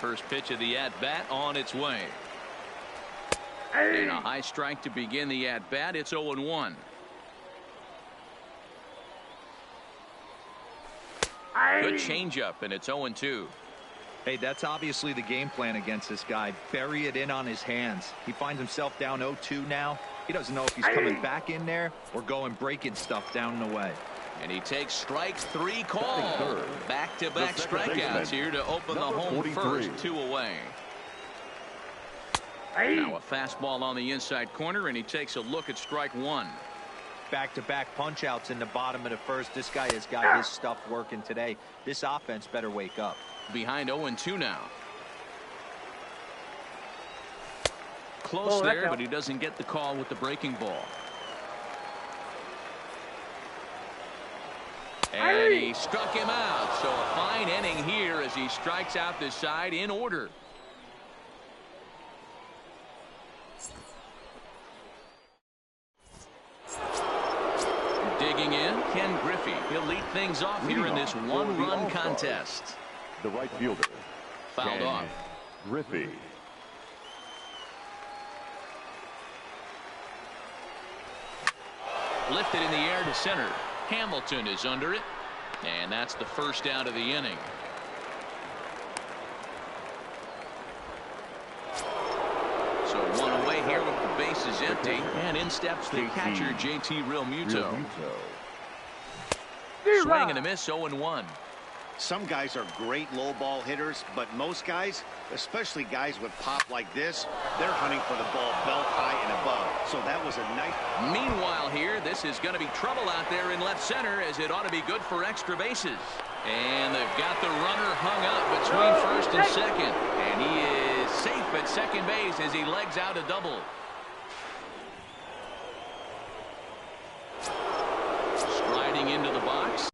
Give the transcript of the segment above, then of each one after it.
first pitch of the at-bat on its way. And a high strike to begin the at-bat. It's 0-1. Good changeup, and it's 0-2. Hey, that's obviously the game plan against this guy. Bury it in on his hands. He finds himself down 0-2 now. He doesn't know if he's coming back in there or going breaking stuff down the way. And he takes strike 3 call. Back-to-back strikeouts here to open the home first. 2 away. Now a fastball on the inside corner, and he takes a look at strike 1. Back-to-back punch-outs in the bottom of the first. This guy has got his stuff working today. This offense better wake up. Behind 0-2 now. Close there, but he doesn't get the call with the breaking ball. And he struck him out. So a fine inning here as he strikes out this side in order. Digging in, Ken Griffey. He'll lead things off here in this one-run contest. The right fielder. Fouled off. Griffey. Lifted in the air to center. Hamilton is under it. And that's the first out of the inning. So one away here with the bases empty. And in steps the catcher, JT Realmuto. Swing and a miss, 0-1. Some guys are great low ball hitters, but most guys, especially guys with pop like this, they're hunting for the ball belt high and above. So that was a nice. Meanwhile here, this is going to be trouble out there in left center, as it ought to be good for extra bases. And they've got the runner hung up between first and second. And he is safe at second base as he legs out a double. Striding into the box.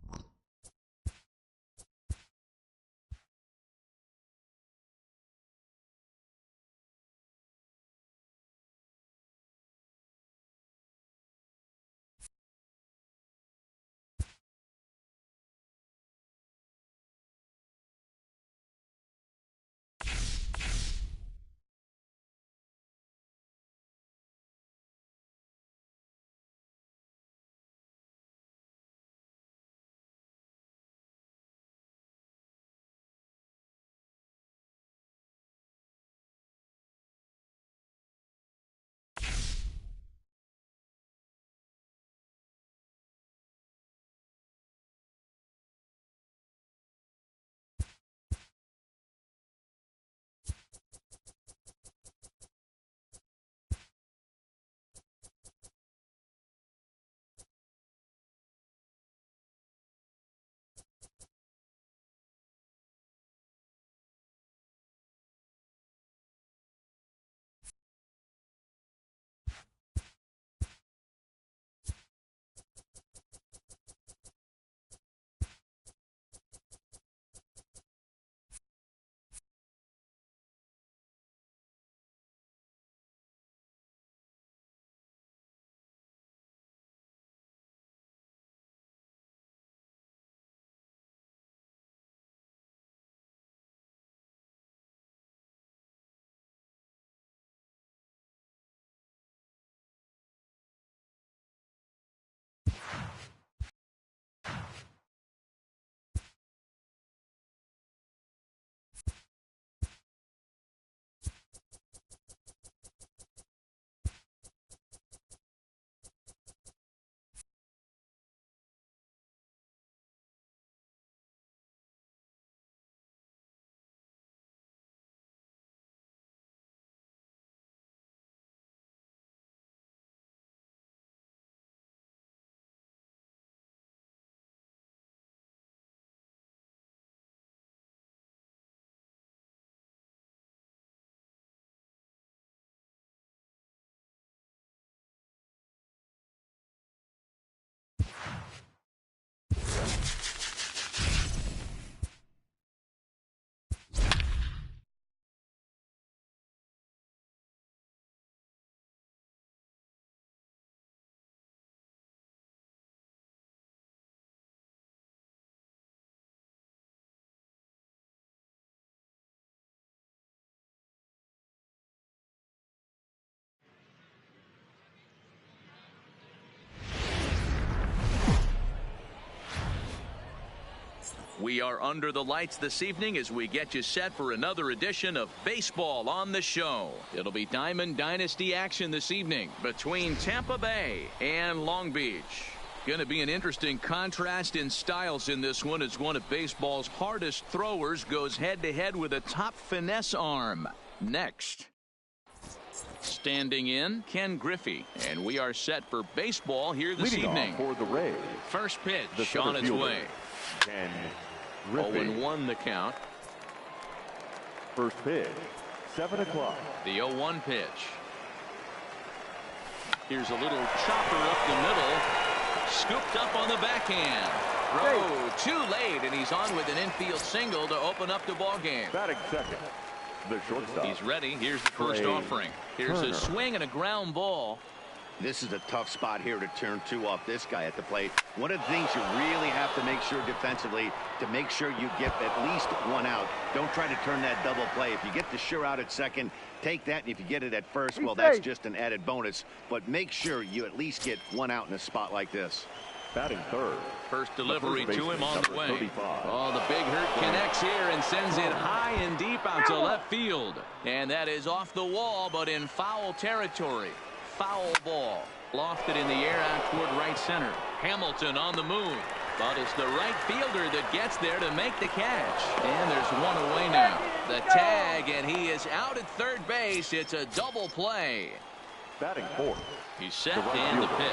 We are under the lights this evening as we get you set for another edition of Baseball on the Show. It'll be Diamond Dynasty action this evening between Tampa Bay and Long Beach. Going to be an interesting contrast in styles in this one as one of baseball's hardest throwers goes head-to-head with a top finesse arm. Next. Standing in, Ken Griffey, and we are set for baseball here this evening. For the Rays. First pitch on its way. Ken Griffey. 0-1 the count. First pitch, 7 o'clock. The 0-1 pitch. Here's a little chopper up the middle. Scooped up on the backhand. Throw too late, and he's on with an infield single to open up the ball game. Batting second, the shortstop. He's ready. Here's the first offering. Here's a swing and a ground ball. This is a tough spot here to turn two off this guy at the plate. One of the things you really have to make sure defensively to make sure you get at least one out. Don't try to turn that double play. If you get the sure out at second, take that. And if you get it at first, well, that's just an added bonus. But make sure you at least get one out in a spot like this. Batting third. First delivery to him on the way. 35. Oh, the big hurt connects here and sends it high and deep out to left field. And that is off the wall, but in foul territory. Foul ball. Lofted in the air out toward right center. Hamilton on the move. But it's the right fielder that gets there to make the catch. And there's one away now. The tag, and he is out at third base. It's a double play. Batting fourth. He's set and the pitch.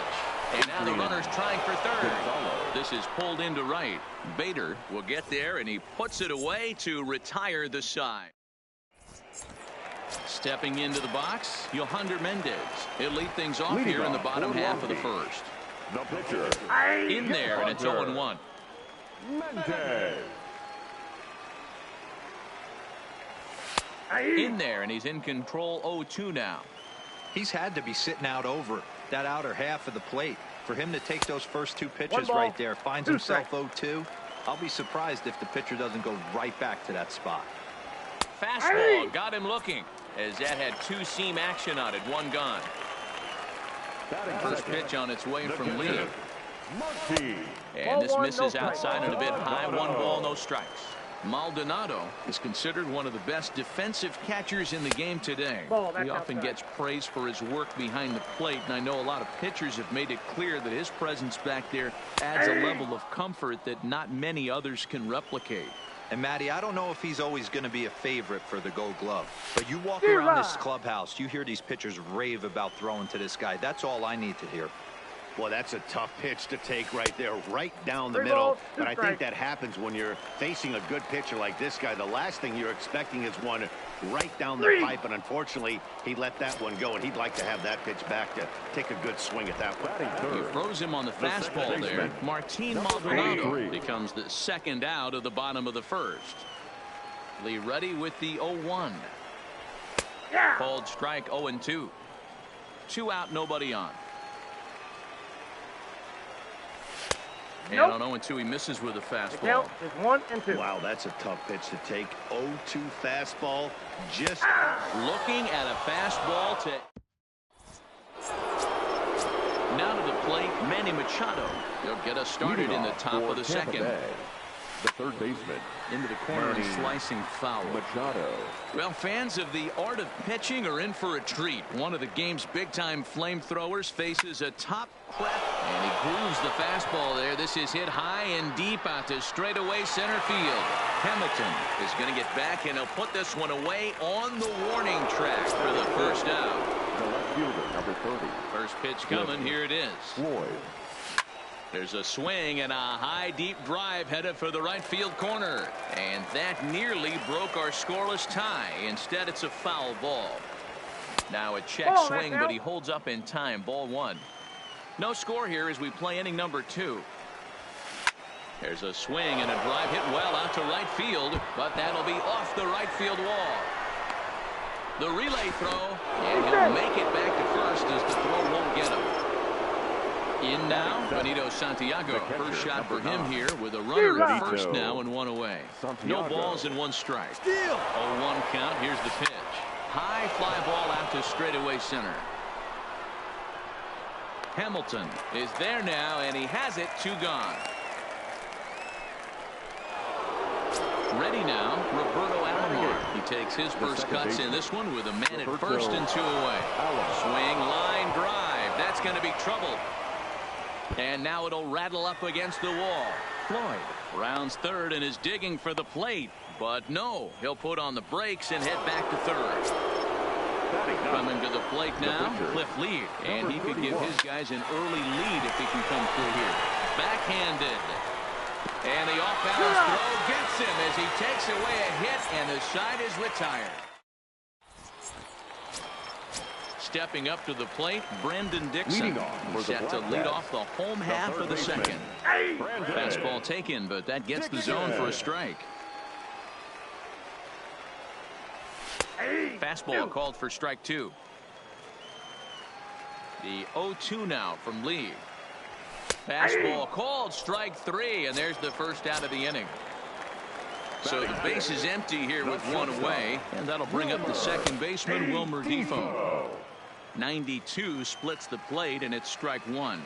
And now the runner's trying for third. This is pulled into right. Bader will get there, and he puts it away to retire the side. Stepping into the box, Yohander Mendez. He'll lead things off here in the bottom half of the first. The pitcher. In there, and it's 0-1. Mendez. In there, and he's in control 0-2 now. He's had to be sitting out over that outer half of the plate. For him to take those first two pitches right there, finds himself 0-2. I'll be surprised if the pitcher doesn't go right back to that spot. Fastball got him looking, as that had two-seam action on it. One gone. First pitch on its way from Lee. And this misses outside and a bit high. 1 ball, no strikes. Maldonado is considered one of the best defensive catchers in the game today. He often gets praise for his work behind the plate, and I know a lot of pitchers have made it clear that his presence back there adds a level of comfort that not many others can replicate. And Matty, I don't know if he's always going to be a favorite for the Gold Glove, but you walk around this clubhouse, you hear these pitchers rave about throwing to this guy. That's all I need to hear. Well, that's a tough pitch to take right there, right down the middle. But I think that happens when you're facing a good pitcher like this guy. The last thing you're expecting is one right down the pipe, and unfortunately, he let that one go, and he'd like to have that pitch back to take a good swing at that one. He froze him on the fastball there. Martin Maldonado becomes the second out of the bottom of the first. Lee ready with the 0-1. Called strike 0-2. 2 out, nobody on. And on 0-2, he misses with a fastball. Count is 1-2. Wow, that's a tough pitch to take. 0-2 fastball. Just looking at a fastball to. Now to the plate, Manny Machado. He'll get us started in the top of the second. The third baseman. Into the corner and slicing foul. Machado. Well, fans of the art of pitching are in for a treat. One of the game's big-time flamethrowers faces a top prep, and he grooves the fastball there. This is hit high and deep out to straightaway center field. Hamilton is going to get back, and he'll put this one away on the warning track for the first out. The left fielder, number 30. First pitch coming. Here it is. Floyd. There's a swing and a high deep drive headed for the right field corner, and that nearly broke our scoreless tie. Instead, it's a foul ball. Now a check swing, but he holds up in time. Ball 1. No score here as we play inning number 2. There's a swing and a drive hit well out to right field, but that'll be off the right field wall. The relay throw, and he'll make it back to first as the throw won't get him. In now, Benito Santiago. First shot for him here with a runner at first now and 1 away. No balls and 1 strike. 0-1 count. Here's the pitch. High fly ball out to straightaway center. Hamilton is there now, and he has it. 2 gone. Ready now, Roberto Alomar. He takes his first cuts in this one with a man at first and 2 away. Swing, line, drive. That's going to be trouble. And now it'll rattle up against the wall. Floyd rounds third and is digging for the plate. But no, he'll put on the brakes and head back to third. Coming to the plate now, Cliff Lee. And he could give his guys an early lead if he can come through here. Backhanded. And the off-balance throw gets him as he takes away a hit, and the side is retired. Stepping up to the plate, Brendan Dixon. He's set to lead off the home half of the second. Fastball taken, but that gets the zone for a strike. Fastball called for strike 2. The 0-2 now from Lee. Fastball called, strike 3, and there's the first out of the inning. So the base is empty here with 1 away, and that'll bring up the second baseman, Wilmer Defoe. 92 splits the plate, and it's strike 1.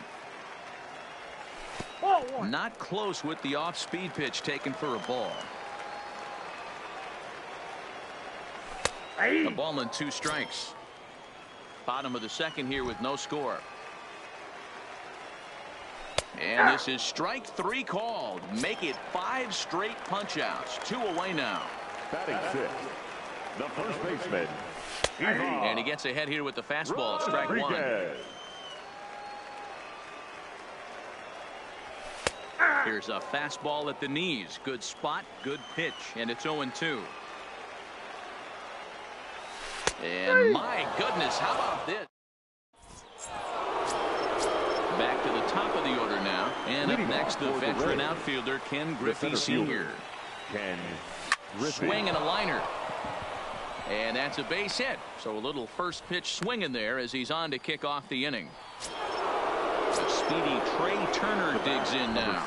Not close with the off-speed pitch taken for a ball. A ball and 2 strikes. Bottom of the second here with no score. And this is strike 3 called. Make it 5 straight punch-outs. 2 away now. Batting 6, the first baseman. And he gets ahead here with the fastball. Strike 1. Here's a fastball at the knees. Good spot, good pitch, and it's 0-2. And my goodness, how about this? Back to the top of the order now. And up next, the veteran outfielder, Ken Griffey Sr. Swing and a liner. And that's a base hit. So a little first pitch swing in there as he's on to kick off the inning. The speedy Trey Turner digs in now.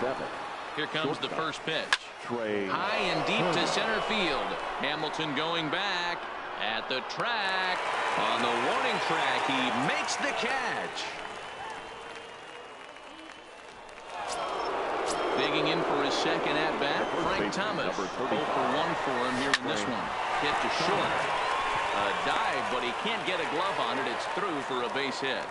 Here comes the first pitch. High and deep to center field. Hamilton going back at the track. On the warning track, he makes the catch. Digging in for his second at-bat, Frank Thomas. 0 for 1 for him here in this one. Hit to short. A dive, but he can't get a glove on it. It's through for a base hit.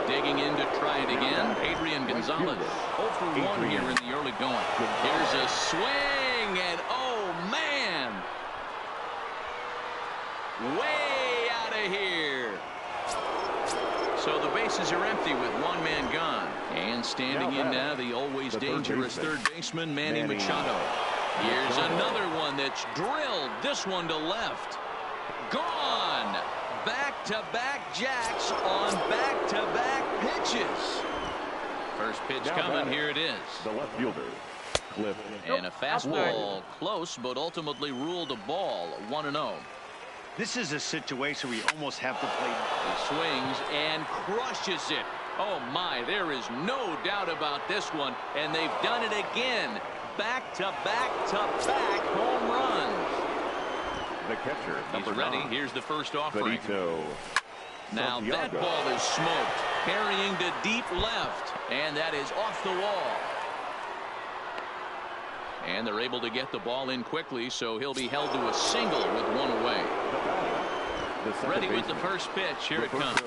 Digging in to try it again, Adrian Gonzalez. 0 for 1 here in the early going. Here's a swing, and oh man! Way out of here. So the bases are empty with 1 man gone. And standing in now, the always dangerous third baseman, Manny Machado. Here's another one that's drilled. This one to left. Gone. Back-to-back jacks on back-to-back pitches. First pitch coming. Here it is. The left fielder, Cliff. And a fastball close, but ultimately ruled a ball. 1-0. This is a situation where you almost have to play. He swings and crushes it. Oh my, there is no doubt about this one, and they've done it again. Back-to-back-to-back home runs. The catcher, He's ready. 9. Here's the first offering. Benito. Now Santiago. that ball is smoked, carrying to deep left, and that is off the wall. And they're able to get the ball in quickly, so he'll be held to a single with 1 away. Ready with the first pitch. Here it comes.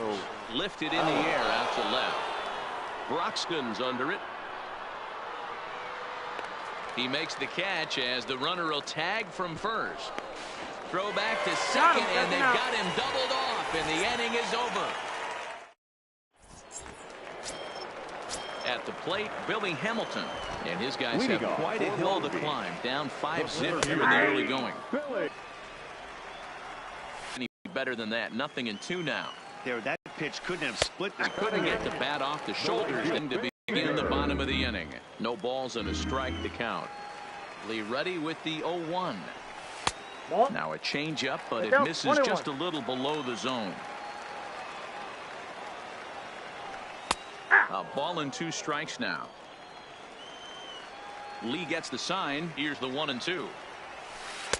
Lifted in the air out to left. Broxton's under it. He makes the catch as the runner will tag from first. Throw back to second, and they've got him doubled off, and the inning is over. At the plate, Billy Hamilton. And his guys have quite a hill to climb. Down 5-zip here in the early going. Any better than that. 0-2 now. There, that pitch couldn't have split this. Couldn't get the bat off the shoulders to begin the bottom of the inning. No balls and a strike to count. Lee ready with the 0-1. Now a changeup, but it misses just a little below the zone. A ball and 2 strikes now. Lee gets the sign. Here's the 1-2.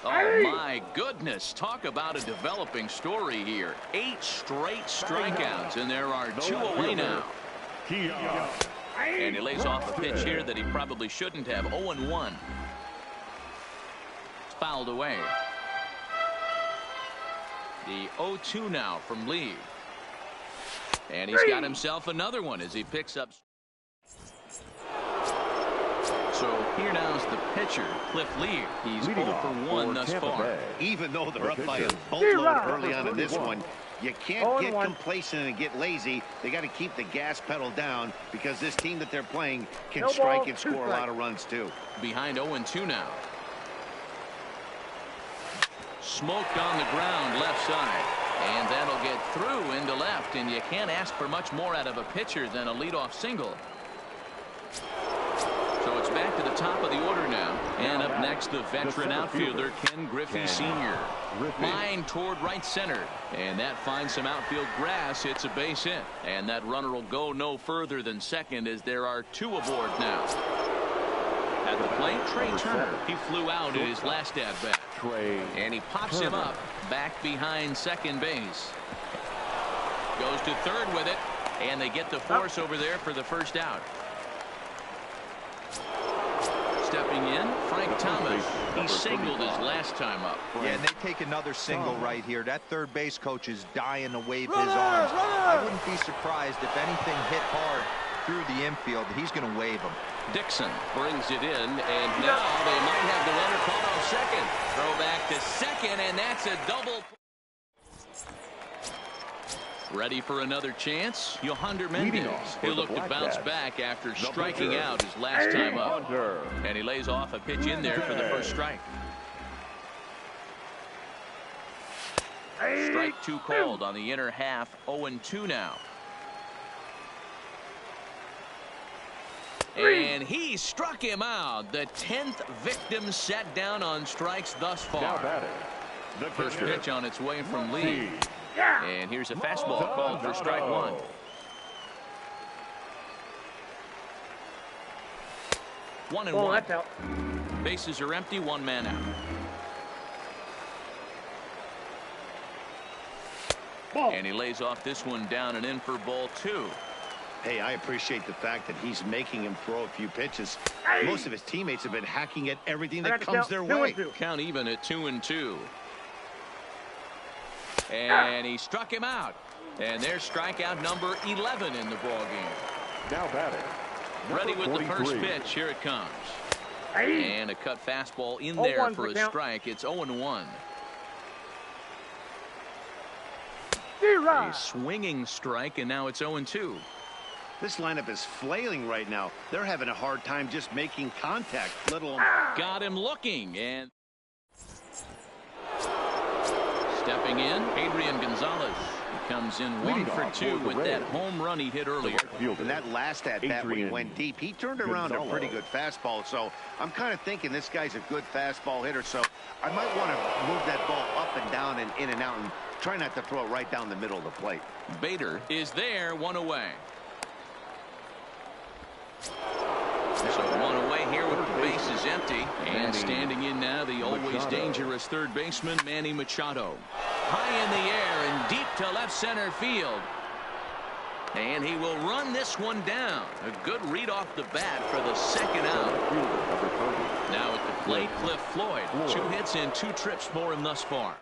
Oh my goodness, talk about a developing story here. 8 straight strikeouts, and there are 2 away now. And he lays off a pitch here that he probably shouldn't have. 0-1. It's fouled away. The 0-2 now from Lee. And he's got himself another one as he picks up. So here now is the pitcher, Cliff Lee. He's 0 for 1 thus far. Even though they're up by a boatload early on in this one, you can't get complacent and get lazy. They got to keep the gas pedal down because this team that they're playing can strike and score a lot of runs too. Behind 0-2 now. Smoked on the ground left side. And that'll get through into left. And you can't ask for much more out of a pitcher than a leadoff single. So it's back to the top of the order now. And up next, the veteran outfielder, Ken Griffey Sr. Line toward right center. And that finds some outfield grass. It's a base hit. And that runner will go no further than second as there are 2 aboard now. At the plate, Trey Turner. He flew out in his last at-bat. And he pops him up back behind second base. Goes to third with it. And they get the force over there for the first out. Stepping in, Frank Thomas. He singled his last time up. Yeah, and they take another single right here. That third base coach is dying to wave his arms. I wouldn't be surprised if anything hit hard through the infield. He's going to wave them. Dixon brings it in, and now they might have the runner caught off second. Throw back to second, and that's a double. Ready for another chance? Yohander Mendez. He'll look to bounce back after striking out his last time up. And he lays off a pitch in there for the first strike. Strike 2 called on the inner half. 0-2 now. And he struck him out. The 10th victim set down on strikes thus far. First pitch on its way from Lee. And here's a fastball called for strike 1. One and one. That's out. Bases are empty. 1 man out. And he lays off this one down and in for ball 2. Hey, I appreciate the fact that he's making him throw a few pitches. Most of his teammates have been hacking at everything that comes their way. Count even at 2-2. And he struck him out. And there's strikeout number 11 in the ball game. Now batting. Ready with the first pitch. Here it comes. And a cut fastball in there for a strike. It's 0-1. A swinging strike, and now it's 0-2. This lineup is flailing right now. They're having a hard time just making contact. Got him looking, and stepping in, Adrian Gonzalez. He comes in 1 for 2 with that home run he hit earlier. And that last at-bat when he went deep, he turned around a pretty good fastball. So I'm kind of thinking this guy's a good fastball hitter. So I might want to move that ball up and down and in and out and try not to throw it right down the middle of the plate. Bader is there, 1 away. So 1 away here with the bases empty. And standing in now, the always dangerous third baseman, Manny Machado. High in the air and deep to left center field. And he will run this one down. A good read off the bat for the second out. Now at the plate, Cliff Floyd. 2 hits and 2 trips for him thus far.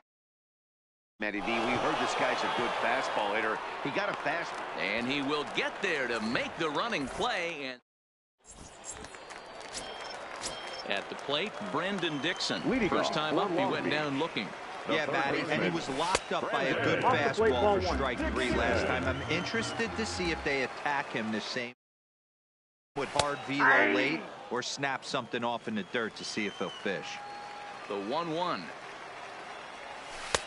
Matty D, we heard this guy's a good fastball hitter. He got a fast. And he will get there to make the running play. And at the plate, Brendan Dixon. First time up, he went down looking. Yeah, Matty, and he was locked up by a good fastball for strike 3 last time. I'm interested to see if they attack him the same with hard velo late or snap something off in the dirt to see if he'll fish. The 1-1.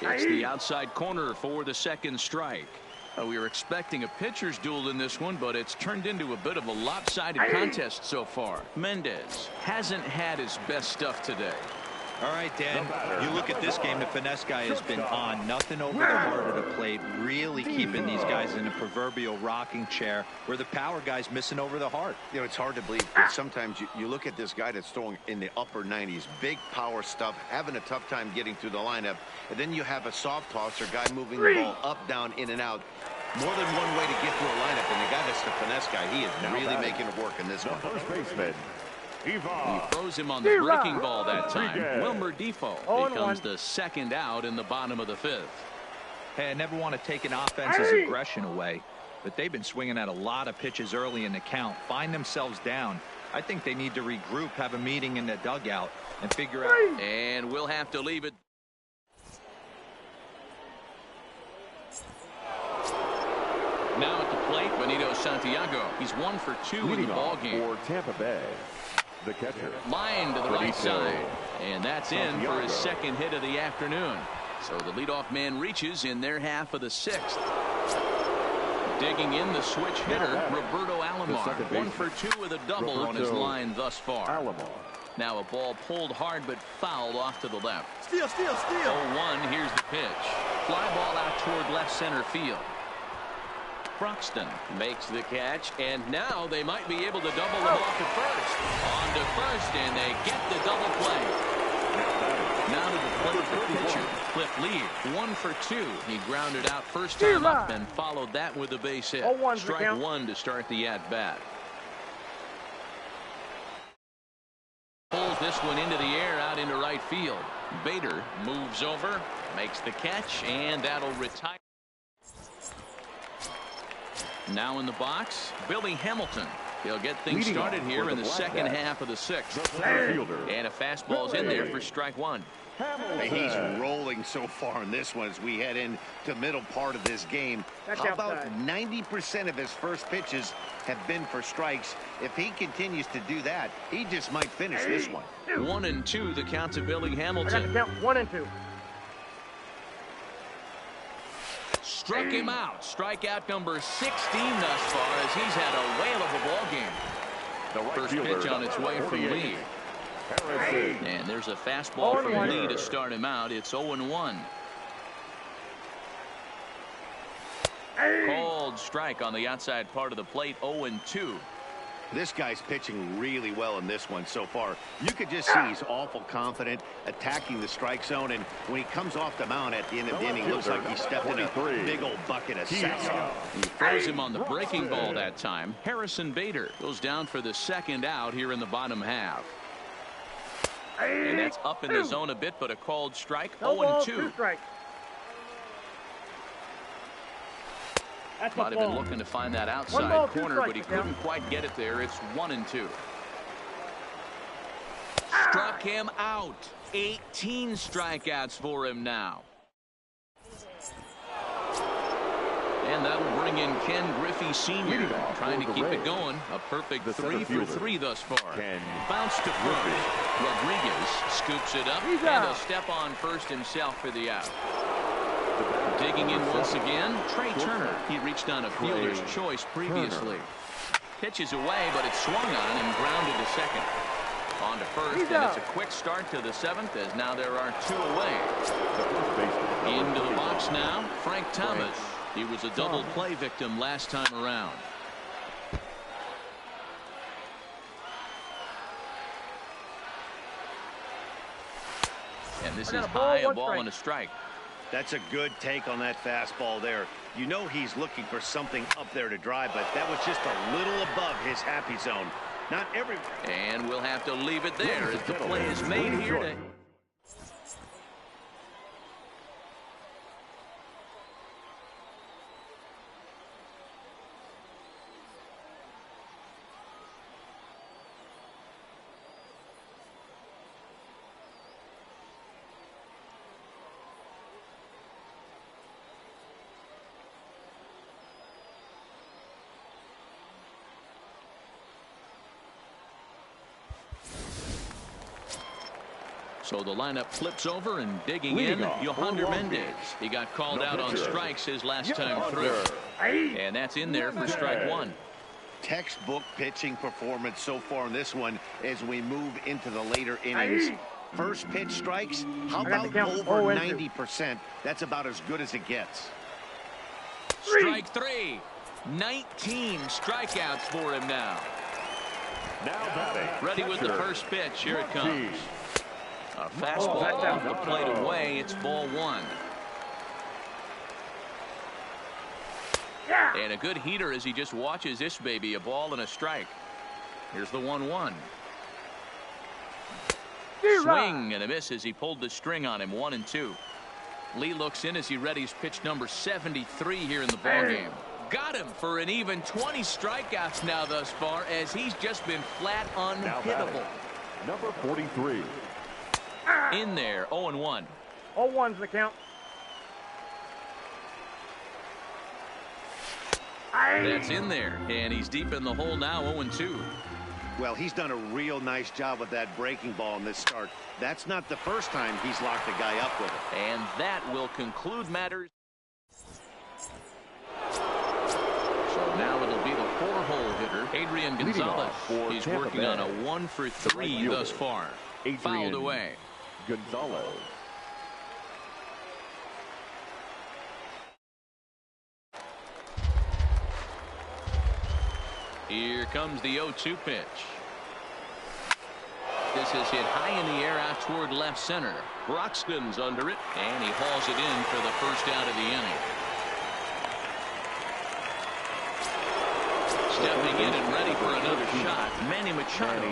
It's the outside corner for the second strike. We were expecting a pitcher's duel in this one, but it's turned into a bit of a lopsided contest so far. Mendez hasn't had his best stuff today. All right, Dan, you look at this game, the finesse guy has been on. Nothing over the heart of the plate, really keeping these guys in a proverbial rocking chair where the power guy's missing over the heart. You know, it's hard to believe, but sometimes you look at this guy that's throwing in the upper 90s, big power stuff, having a tough time getting through the lineup, and then you have a soft tosser guy moving the ball up, down, in and out. More than one way to get to a lineup, and the guy that's the finesse guy, he is really making it work in this one. First baseman, He throws him on the breaking ball that time. Wilmer Defoe becomes the second out in the bottom of the fifth. Hey, I never want to take an offense's aggression away, but they've been swinging at a lot of pitches early in the count. Find themselves down. I think they need to regroup, have a meeting in the dugout, and figure out. And we'll have to leave it. Now at the plate, Benito Santiago. He's 1 for 2 in the ball game. For Tampa Bay, the catcher. Line to the right side. And that's in for his second hit of the afternoon. So the leadoff man reaches in their half of the sixth. Digging in the switch hitter, Roberto Alomar. 1 for 2 with a double on his line thus far. Now a ball pulled hard but fouled off to the left. Steal. 0-1, here's the pitch. Fly ball out toward left center field. Broxton makes the catch, and now they might be able to double him off at first. On to first, and they get the double play. Now to the plate for pitcher Cliff Lee. 1 for 2. He grounded out first time up and followed that with a base hit. Strike one to start the at-bat. Pulls this one into the air out into right field. Bader moves over, makes the catch, and that'll retire. Now in the box, Billy Hamilton. He'll get things started here in the second half of the sixth. And a fastball's in there for strike one. He's rolling so far in this one as we head into middle part of this game. How about 90% of his first pitches have been for strikes? If he continues to do that, he just might finish this one. 1-2, the count to Billy Hamilton. 1-2. Struck him out. Strikeout number 16 thus far as he's had a whale of a ball game. First pitch on its way from Lee. And there's a fastball from Lee to start him out. It's 0-1. Called strike on the outside part of the plate. 0-2. This guy's pitching really well in this one so far. You could just see he's awful confident, attacking the strike zone, and when he comes off the mound at the end of the inning, looks like he stepped in a big old bucket of sass. He throws him on the breaking ball that time. Harrison Bader goes down for the second out here in the bottom half. And that's up in the zone a bit, but a called strike. 0-2. Might have been looking to find that outside corner, but he couldn't quite get it there. It's 1-2. Struck him out. 18 strikeouts for him now. And that'll bring in Ken Griffey Sr. trying to keep it going. A perfect 3 for 3 thus far. Bounce to first. Rodriguez scoops it up and a step on first himself for the out. Digging in once again, Trey Turner. He reached on a fielder's choice previously. Pitches away, but it's swung on and grounded to second. On to first, and it's a quick start to the seventh as now there are 2 away. Into the box now, Frank Thomas. He was a double play victim last time around. And this is high, a ball and a strike. That's a good take on that fastball there. You know he's looking for something up there to drive, but that was just a little above his happy zone. Not every. And we'll have to leave it there as the play is made here today. So the lineup flips over and digging in, Yohander Mendez. He got called out on strikes his last time through. And that's in there for strike one. Textbook pitching performance so far in this one as we move into the later innings. First pitch strikes, how about over 90%? That's about as good as it gets. Strike three. 19 strikeouts for him now. Ready with the first pitch. Here it comes. A fastball off the plate away. It's ball one. And a good heater as he just watches this baby, a ball and a strike. Here's the 1-1. Swing and a miss as he pulled the string on him. 1-2. Lee looks in as he readies pitch number 73 here in the ballgame. Got him for an even 20 strikeouts now thus far, as he's just been flat unhittable. Number 43. In there, 0-1. 0-1's the count. That's in there, and he's deep in the hole now, 0-2. Well, he's done a real nice job with that breaking ball in this start. That's not the first time he's locked a guy up with it. And that will conclude matters. So now it'll be the 4-hole hitter, Adrian Gonzalez. He's working on a 1-for-3 thus far. Fouled away. Gonzalez. Here comes the 0-2 pitch. This is hit high in the air out toward left center. Broxton's under it, and he hauls it in for the first out of the inning. Stepping in and ready for another shot, Manny Machado.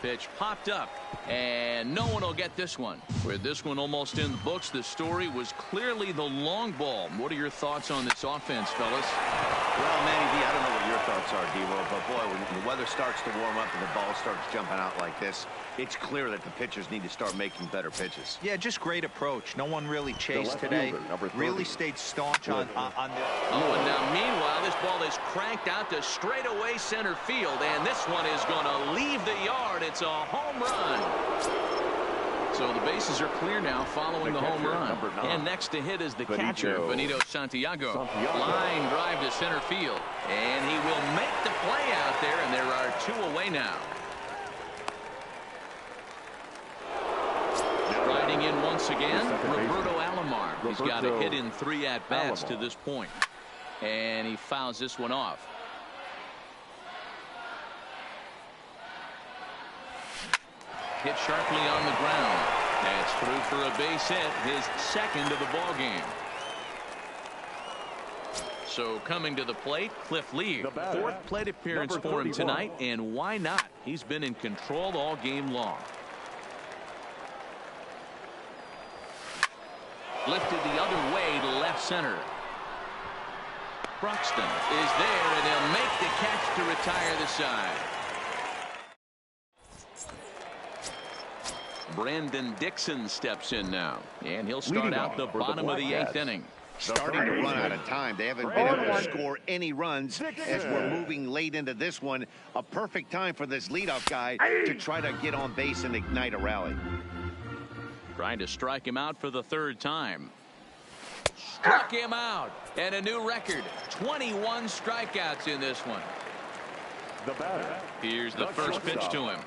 Pitch popped up, and no one will get this one. With this one almost in the books, the story was clearly the long ball. What are your thoughts on this offense, fellas? Well, Manny D, I don't know what your thoughts are, D-Roll, but boy, when the weather starts to warm up and the ball starts jumping out like this, it's clear that the pitchers need to start making better pitches. Yeah, just great approach. No one really chased today. Really stayed staunch on the... Oh, and now meanwhile, this ball is cranked out to straightaway center field, and this one is going to leave the yard. It's a home run. So the bases are clear now following the home run. And next to hit is the catcher, Benito Santiago. Line drive to center field. And he will make the play out there, and there are 2 away now. Riding in once again, Roberto Alomar. He's got a hit in 3 at-bats to this point. And he fouls this one off. Hit sharply on the ground. That's through for a base hit, his second of the ball game. So coming to the plate, Cliff Lee. 4th plate appearance for him tonight, and why not? He's been in control all game long. Lifted the other way to left center. Broxton is there, and they'll make the catch to retire the side. Brandon Dixon steps in now, and he'll start out the bottom of the 8th inning. Starting to run out of time. They haven't been able to score any runs as we're moving late into this one. A perfect time for this leadoff guy to try to get on base and ignite a rally. Trying to strike him out for the 3rd time. Struck him out, and a new record. 21 strikeouts in this one. Here's the first pitch to him.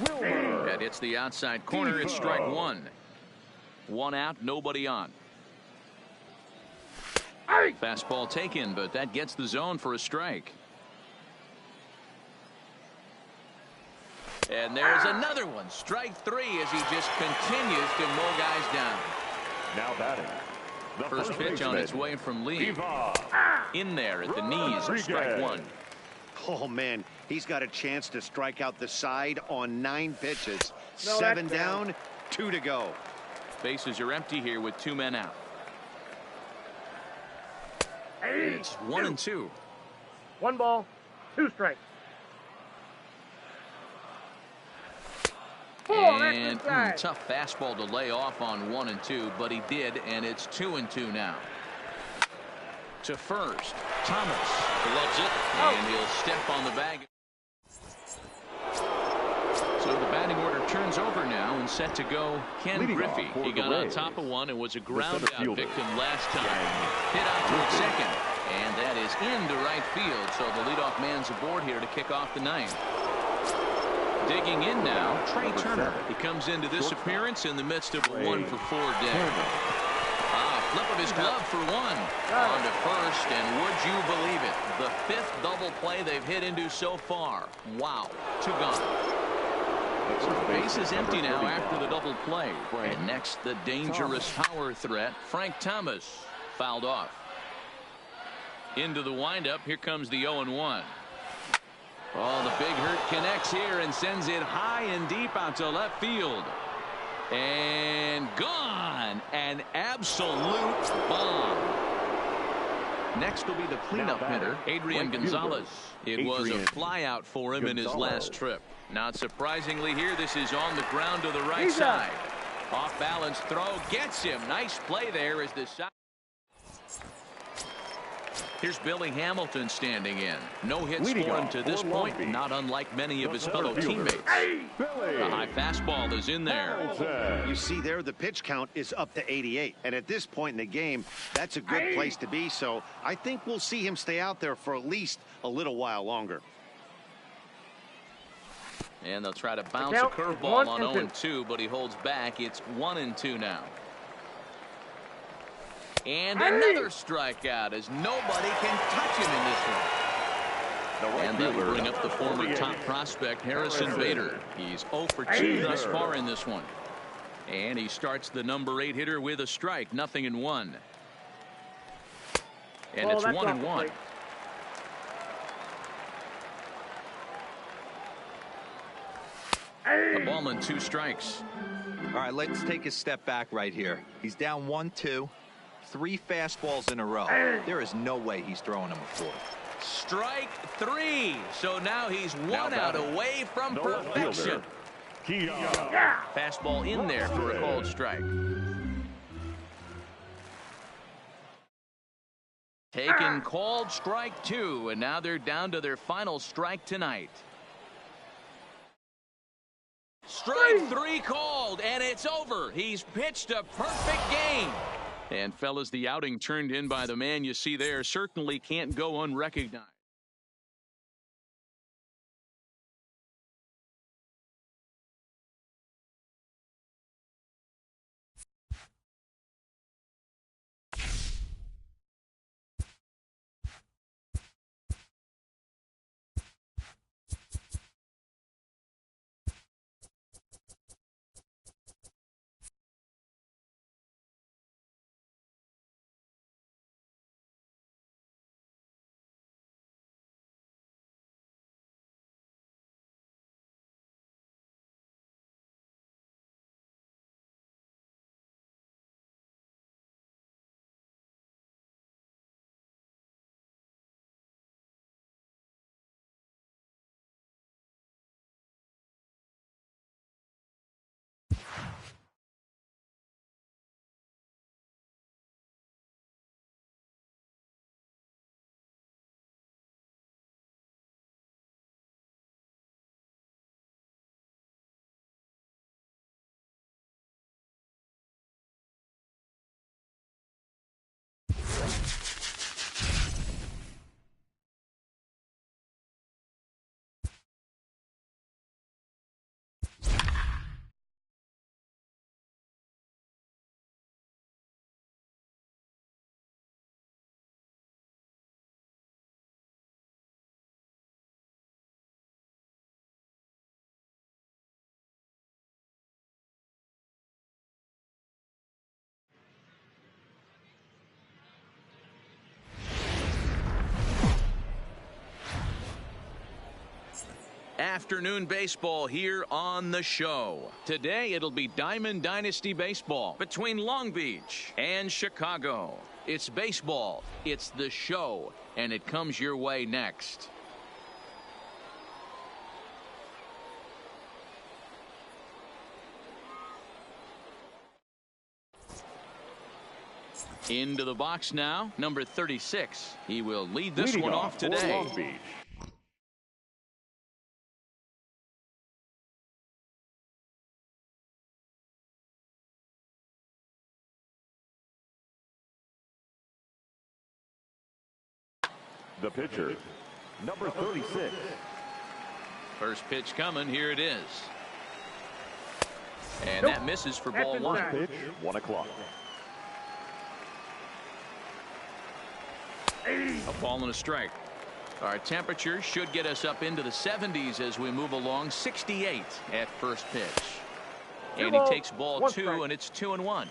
That hits the outside corner. It's strike 1. 1 out, nobody on. Fastball taken, but that gets the zone for a strike. And there's another one. Strike 3 as he just continues to mow guys down. Now batting. First pitch on its way from Lee. In there at the knees. Strike 1. Oh, man, he's got a chance to strike out the side on 9 pitches. 7 down, 2 to go. Bases are empty here with 2 men out. It's 1-2. 1 ball, 2 strikes. And tough fastball to lay off on 1-2, but he did, and it's 2-2 now. To first, Thomas loves it, and he'll step on the bag. So the batting order turns over now, and set to go Ken Griffey. He got on top of one and was a ground out victim last time. Hit out toward second, and that is into right field. So the leadoff man's aboard here to kick off the 9th. Digging in now, Trey Turner. He comes into this appearance in the midst of a 1-for-4 day. Flip of his glove for 1. On to first, and would you believe it? The 5th double play they've hit into so far. Wow. 2 gone. So the base is empty now after the double play. And next, the dangerous power threat, Frank Thomas. fouled off. Into the windup. Here comes the 0-1. Oh, the big hurt connects here and sends it high and deep out to left field. And gone. An absolute bomb. Next will be the cleanup hitter, Adrian Gonzalez. It was a flyout for him in his last trip. Not surprisingly here, this is on the ground to the right side. Off balance throw gets him. Nice play there as the side. Here's Billy Hamilton standing in. No hits for him to this point, not unlike many of his fellow teammates. The high fastball is in there. You see there, the pitch count is up to 88. And at this point in the game, that's a good place to be. So I think we'll see him stay out there for at least a little while longer. And they'll try to bounce a curveball on 0-2, but he holds back. It's 1-2 now. And another strikeout as nobody can touch him in this one. And that will bring up the former top prospect, Harrison Bader. He's 0 for 2 thus far in this one. And he starts the number 8 hitter with a strike, 0-1. And it's 1-1. A ball and 2 strikes. All right, let's take a step back right here. He's down 1-2. 3 fastballs in a row. There is no way he's throwing him a 4th. Strike 3. So now he's 1 out away from perfection. Fastball in there for a called strike. Taken called strike 2, and now they're down to their final strike tonight. Strike 3 called, and it's over. He's pitched a perfect game. And fellas, the outing turned in by the man you see there certainly can't go unrecognized. Afternoon baseball here on the show. Today it'll be Diamond Dynasty baseball between Long Beach and Chicago. It's baseball, it's the show, and it comes your way next. Into the box now, number 36. He will lead this one off today. The pitcher, number 36. First pitch coming. Here it is. And that misses for ball 1. Pitch, 1 o'clock. A ball and a strike. Our temperature should get us up into the 70s as we move along. 68 at first pitch. And he takes ball 2, and it's 2-1.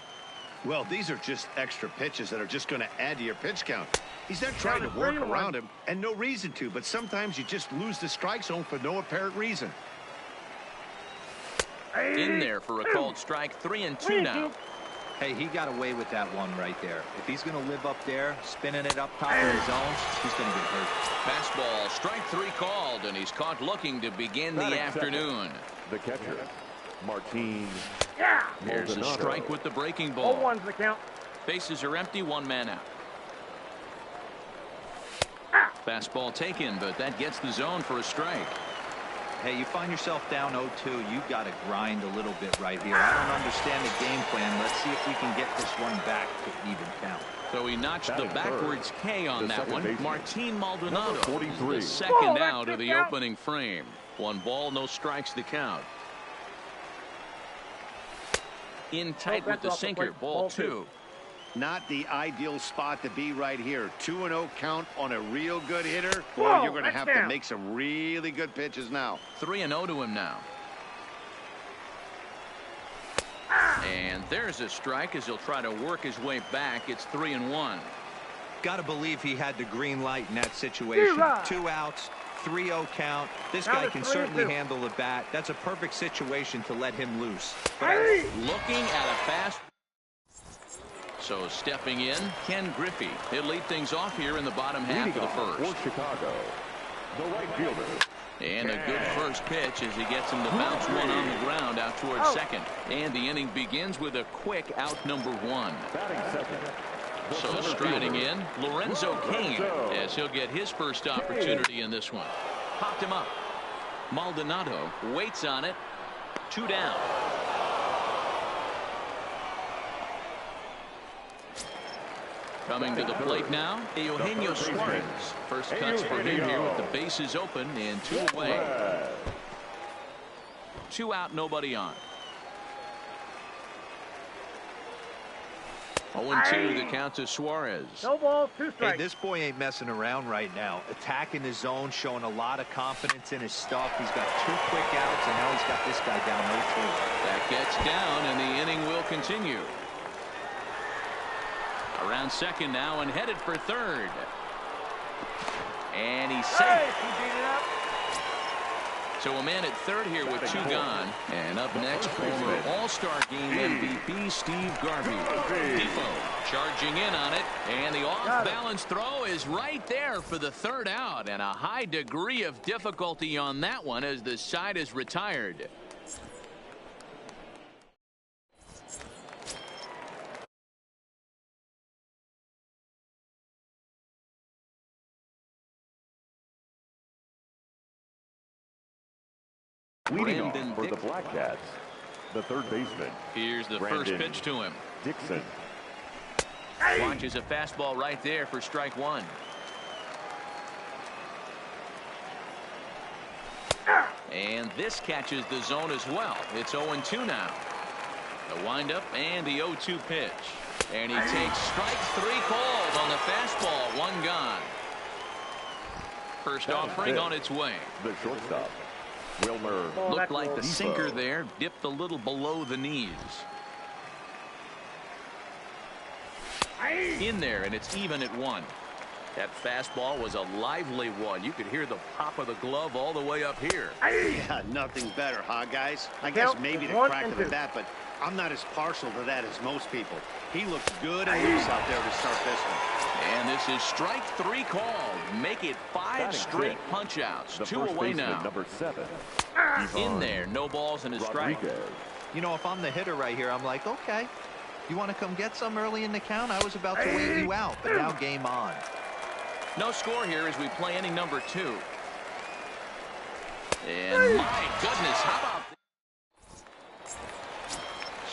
Well, these are just extra pitches that are just going to add to your pitch count. He's not trying to work around him, and no reason to, but sometimes you just lose the strike zone for no apparent reason. In there for a called strike. 3-2 now. Hey, he got away with that one right there. If he's going to live up there, spinning it up top of the zone, he's going to get hurt. Fastball, strike 3 called, and he's caught looking to begin the afternoon. The catcher, Martin. Yeah. Here's a strike with the breaking ball. 0-1's the count. Bases are empty, 1 man out. Fastball taken, but that gets the zone for a strike. Hey, you find yourself down 0-2, you got to grind a little bit right here. I don't understand the game plan. Let's see if we can get this one back to even count. So he notched the backwards K on that one. Martin Maldonado, the second out of the opening frame. 1 ball, no strikes to count. In tight with the sinker, ball 2. Not the ideal spot to be right here. 2-0 count on a real good hitter. Boy, you're going to have to make some really good pitches now. 3-0 to him now. And there's a strike as he'll try to work his way back. It's 3-1. Got to believe he had the green light in that situation. 2 outs, 3-0 count. This guy can certainly handle the bat. That's a perfect situation to let him loose. Looking at a fast. So stepping in, Ken Griffey. He'll lead things off here in the bottom half of the first. For Chicago, the right fielder. And a good first pitch as he gets him to bounce one on the ground out towards second. And the inning begins with a quick out number 1. Batting second. So striding in, Lorenzo Cain, as he'll get his first opportunity in this one. Popped him up. Maldonado waits on it. 2 down. Coming to the plate now, Eugenio Suarez. First cuts for him here with the bases open and 2 away. 2 out, nobody on. 0-2 the count to Suarez. No balls, 2 strikes. Hey, this boy ain't messing around right now. Attacking his zone, showing a lot of confidence in his stuff. He's got 2 quick outs, and now he's got this guy down 0-2. That gets down, and the inning will continue. Around second now and headed for third. And he's safe. So a man at third here with 2 gone. And up next, former All-Star Game MVP Steve Garvey. Depot charging in on it. And the off-balance throw is right there for the 3rd out. And a high degree of difficulty on that one as the side is retired. Leading off for the Black Cats, the 3rd baseman. Here's the first pitch to him. Dixon. Launches a fastball right there for strike 1. And this catches the zone as well. It's 0-2 now. The windup and the 0-2 pitch. And he takes strike 3 called on the fastball. 1 gone. First offering on its way. The shortstop, Wilmer. Looked like the sinker there dipped a little below the knees. In there, and it's even at 1. That fastball was a lively one. You could hear the pop of the glove all the way up here. Yeah, nothing better, huh, guys? I guess maybe the crack of the bat, but I'm not as partial to that as most people. He looked good and loose out there to start this one. And this is strike 3 called. Make it 5 straight punch-outs. 2 away now. Number 7. In there, no balls and a strike. You know, if I'm the hitter right here, I'm like, okay, you want to come get some early in the count? I was about to wait you out, but now game on. No score here as we play inning number 2. And my goodness, how about this?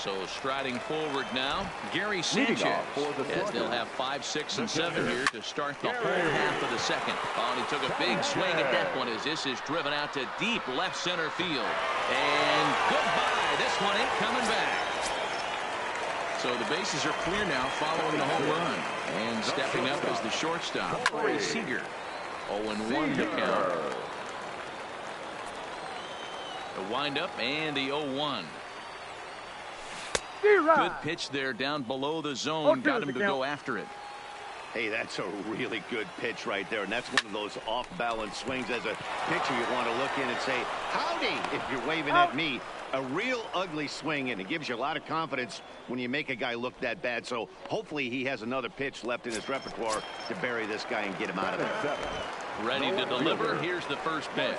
So striding forward now, Gary Sanchez, as they'll have 5, 6, and 7 here to start the whole half of the second. Oh, and he took a big swing at that one as this is driven out to deep left center field. And goodbye. This one ain't coming back. So the bases are clear now following the home run. And stepping up is the shortstop, Corey Seager. 0-1 to count. The windup and the 0-1. Good pitch there down below the zone. Got him to go after it. Hey, that's a really good pitch right there, and that's one of those off-balance swings. As a pitcher, you want to look in and say, howdy, if you're waving at me. A real ugly swing, and it gives you a lot of confidence when you make a guy look that bad. So hopefully he has another pitch left in his repertoire to bury this guy and get him out of there. Ready to deliver. Here's the first pitch.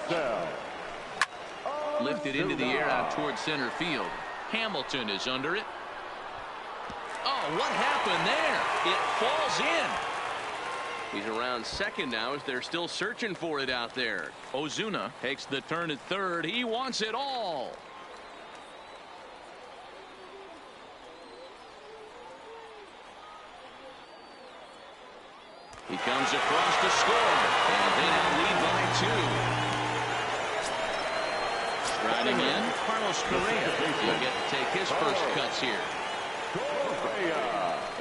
Lifted into the air out towards center field. Hamilton is under it. Oh, what happened there? It falls in. He's around second now as they're still searching for it out there. Ozuna takes the turn at third. He wants it all. He comes across to score, and they now lead by 2. Striding in, Carlos Correa. He'll get to take his first cuts here.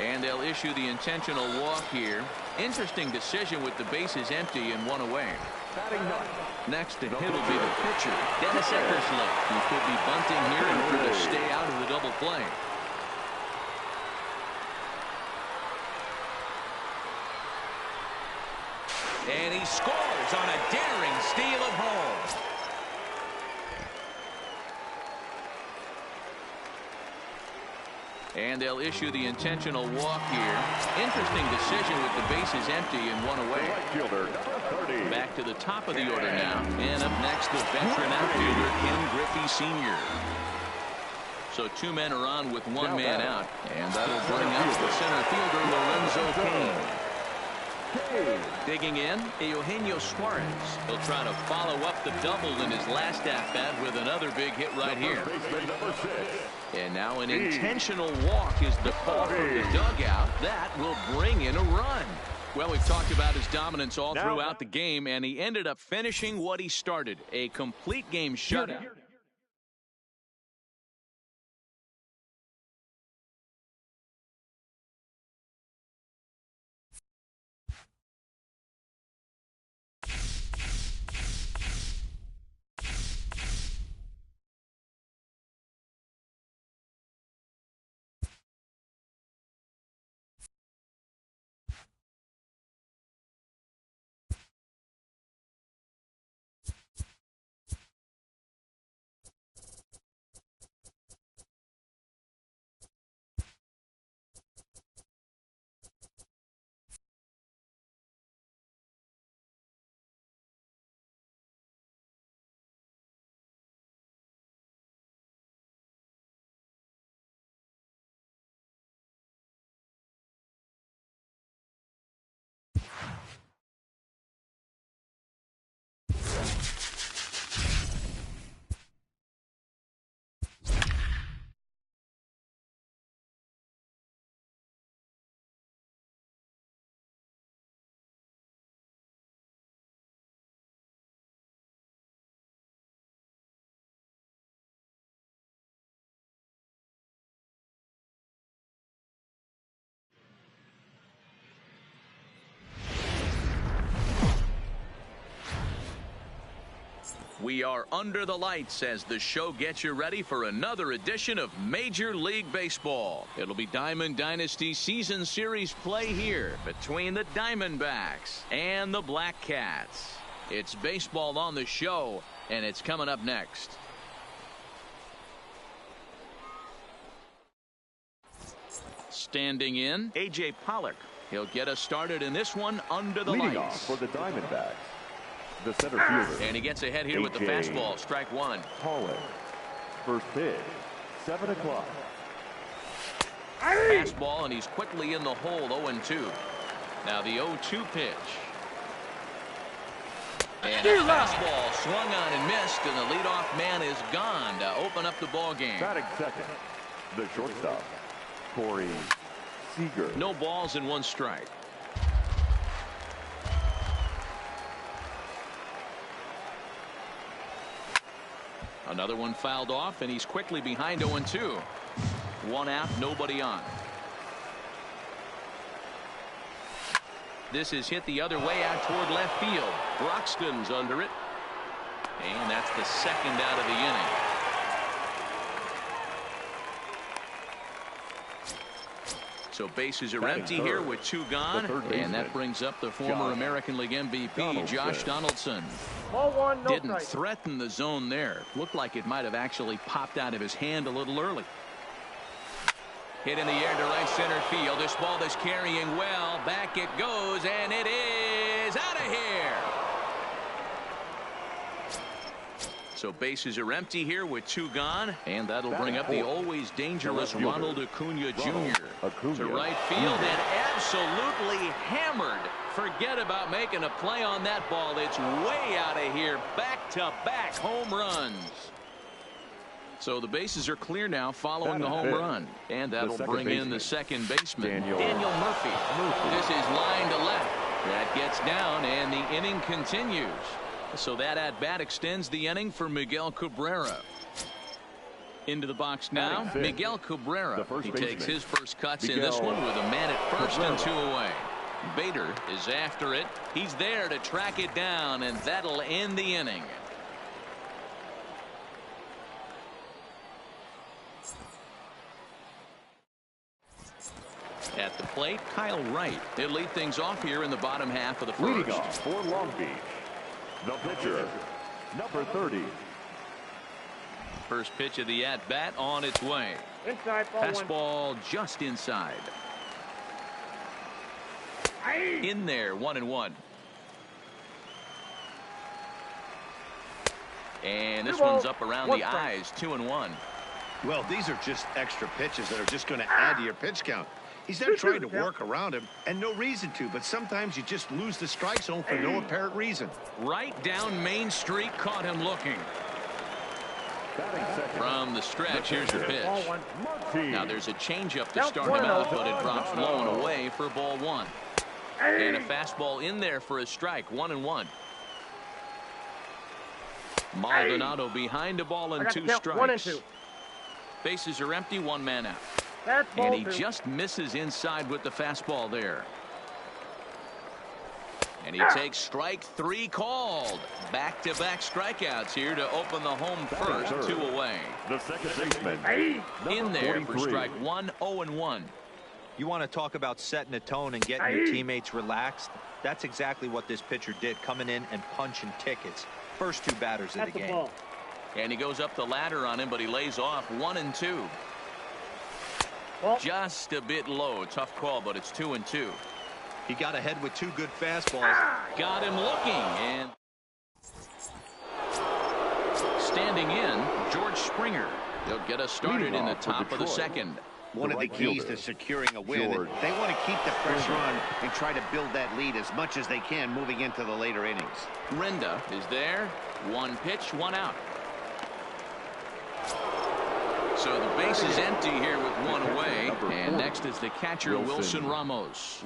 And they'll issue the intentional walk here. Interesting decision with the bases empty and one away. Next to hit will be the pitcher, Dennis Eckersley, who could be bunting here in order to stay out of the double play. And he scores on a daring steal of home. And they'll issue the intentional walk here. Interesting decision with the bases empty and one away. Back to the top of the order now. And up next, the veteran outfielder, Ken Griffey Sr. So 2 men are on with 1 man out. And that'll bring up the center fielder, Lorenzo Cain. Digging in, Eugenio Suarez. He'll try to follow up the double in his last at-bat with another big hit right here. And now an intentional walk is the call from the dugout. That will bring in a run. Well, we've talked about his dominance all throughout the game, and he ended up finishing what he started. A complete game shutout. We are under the lights as the show gets you ready for another edition of Major League Baseball. It'll be Diamond Dynasty Season Series play here between the Diamondbacks and the Black Cats. It's baseball on the show, and it's coming up next. Standing in, A.J. Pollock. He'll get us started in this one under the Leading lights. off for the Diamondbacks, the center fielder. And he gets ahead here with the fastball. Strike one. Pollock. First pitch, 7 o'clock. Fastball, and he's quickly in the hole, 0-2. Now the 0-2 pitch. And a fastball swung on and missed, and the leadoff man is gone to open up the ball game. Batting second, the shortstop, Corey Seager. No balls and 1 strike. Another one fouled off, and he's quickly behind 0-2. 1 out, nobody on. This is hit the other way out toward left field. Broxton's under it. And that's the second out of the inning. So bases are empty here with 2 gone, and that brings up the former American League MVP, Josh Donaldson. Ball 1, no Didn't strike. threaten the zone there. Looked like it might have actually popped out of his hand a little early. Hit in the air to right center field. This ball is carrying well. Back it goes, and it is out of here. So bases are empty here with 2 gone, and that'll bring up the always dangerous Ronald Acuna Jr. to right field and absolutely hammered. Forget about making a play on that ball. It's way out of here. Back-to-back home runs. So the bases are clear now following the home run, and that'll bring in the second baseman, Daniel Murphy. This is line to left. That gets down, and the inning continues. So that at-bat extends the inning for Miguel Cabrera. Into the box now, Miguel Cabrera. He takes his first cuts in this one with a man at first and 2 away. Bader is after it. He's there to track it down, and that'll end the inning. At the plate, Kyle Wright. He'll lead things off here in the bottom half of the first. Leading off for Long Beach, the pitcher, number 30. First pitch of the at-bat on its way. Inside, ball 1. Fastball just inside. In there, 1-1. And this one's up around the eyes, 2-1. Well, these are just extra pitches that are just going to add to your pitch count. He's not trying to work around him, and no reason to, but sometimes you just lose the strike zone for no apparent reason. Right down Main Street, caught him looking. From the stretch, here's your pitch. Ball 1. Now there's a changeup to start him out, but it drops low and away for ball 1. And a fastball in there for a strike, 1-1. Maldonado behind a ball and 2 strikes. 1 and 2. Bases are empty, 1 man out. That's ball And he 2. just misses inside with the fastball there. And he takes strike 3 called. Back-to-back strikeouts here to open the home first, 2 away. The second baseman, In there for strike 1, 0-1. You want to talk about setting a tone and getting your teammates relaxed? That's exactly what this pitcher did, coming in and punching tickets. First 2 batters of the game. Ball. And he goes up the ladder on him, but he lays off 1 and 2. Ball. Just a bit low. Tough call, but it's 2 and 2. He got ahead with 2 good fastballs. Got him looking, and standing in, George Springer. They'll get us started in the top of the second. One of the keys to securing a win, they want to keep the pressure on and try to build that lead as much as they can moving into the later innings. Renda is there. 1 pitch, 1 out. So the base is empty here with 1 away. And next is the catcher, Wilson Ramos.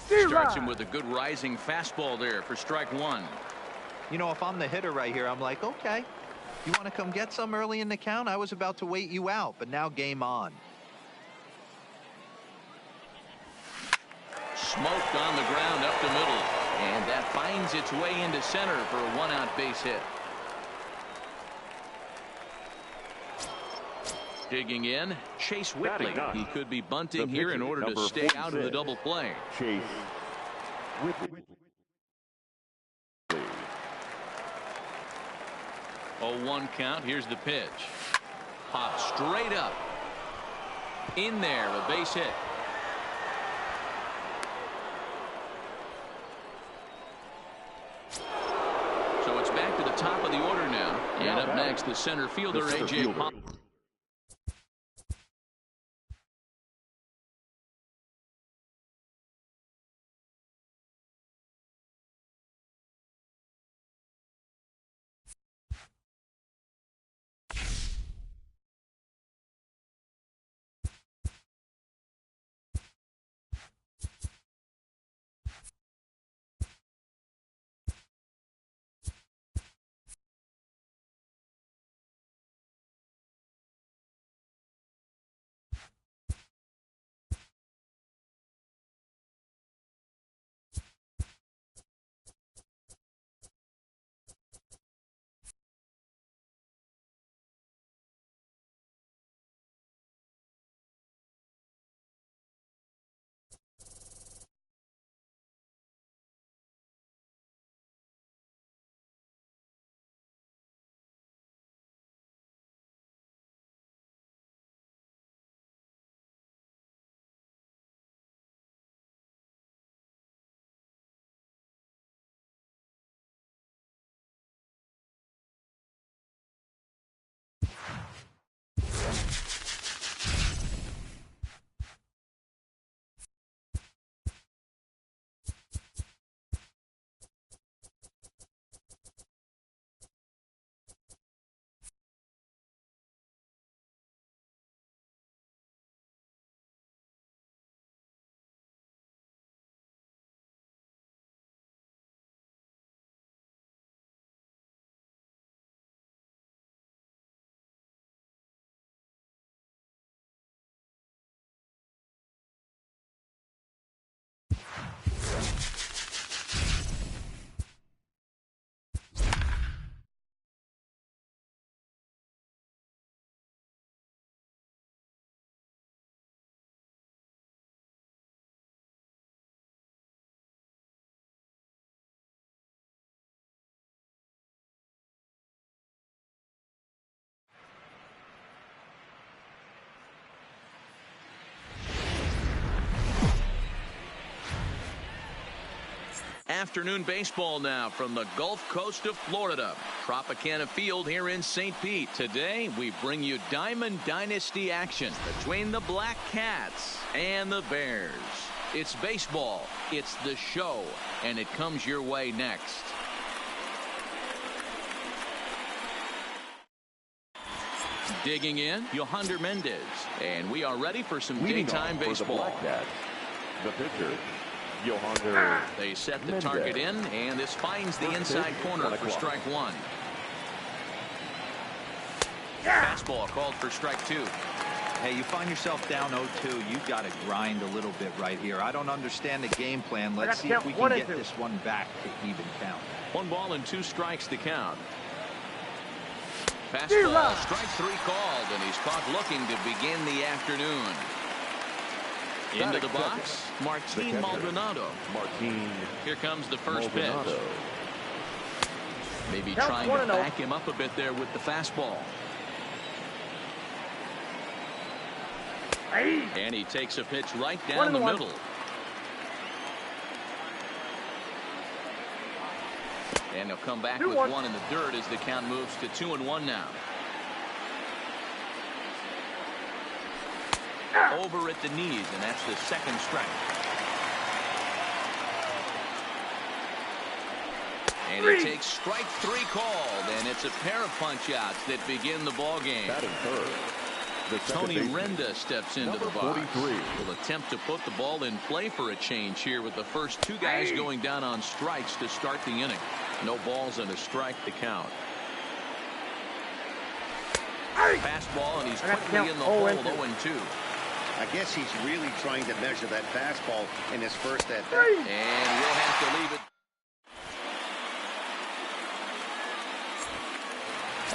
Starts him with a good rising fastball there for strike 1. You know, if I'm the hitter right here, I'm like, okay, you want to come get some early in the count? I was about to wait you out, but now game on. Smoked on the ground up the middle. And that finds its way into center for a 1-out base hit. Digging in, Chase Whitley. He could be bunting here in order to stay out of the double play. Chase Whitley. 0-1 count. Here's the pitch. Pop straight up. In there, a base hit. So it's back to the top of the order now. And up next, the center fielder, A.J. Pop. afternoon baseball now from the Gulf Coast of Florida. Tropicana Field here in St. Pete. Today we bring you Diamond Dynasty action between the Black Cats and the Bears. It's baseball, it's the show, and it comes your way next. Digging in, Yohander Mendez. And we are ready for some daytime baseball. The Black Cats, the pitcher, Yohander. They set the Mendez. target in, and this finds the inside corner for strike one. Fastball called for strike two. Hey, you find yourself down 0-2. You've got to grind a little bit right here. I don't understand the game plan. Let's see if we can get this one back to even count. 1 ball and 2 strikes to count. Fastball, strike three called, and he's caught looking to begin the afternoon. Into the box, Martin Maldonado. Here comes the first pitch. Maybe trying to back him up a bit there with the fastball. And he takes a pitch right down the middle. And he'll come back with one in the dirt as the count moves to 2-1 now. Over at the knees, and that's the second strike. And he takes strike three called, and it's a pair of punch-outs that begin the ball game. Tony Renda steps into the box. Will attempt to put the ball in play for a change here with the first two guys going down on strikes to start the inning. No balls and a strike to count. Fastball, and he's quickly in the hole, 0-2. I guess he's really trying to measure that fastball in his first at bat. And we'll have to leave it.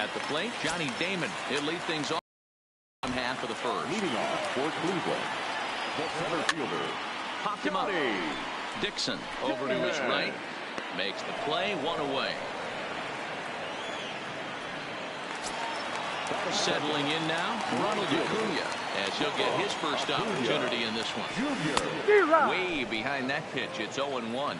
At the plate, Johnny Damon. He'll lead things off on half of the first. Leading off for Cleveland, the center fielder, Popped him up. Dixon over to his right. Makes the play, one away. Settling in now, Ronald Acuna, as he'll get his first opportunity in this one. Way behind that pitch, it's 0-1.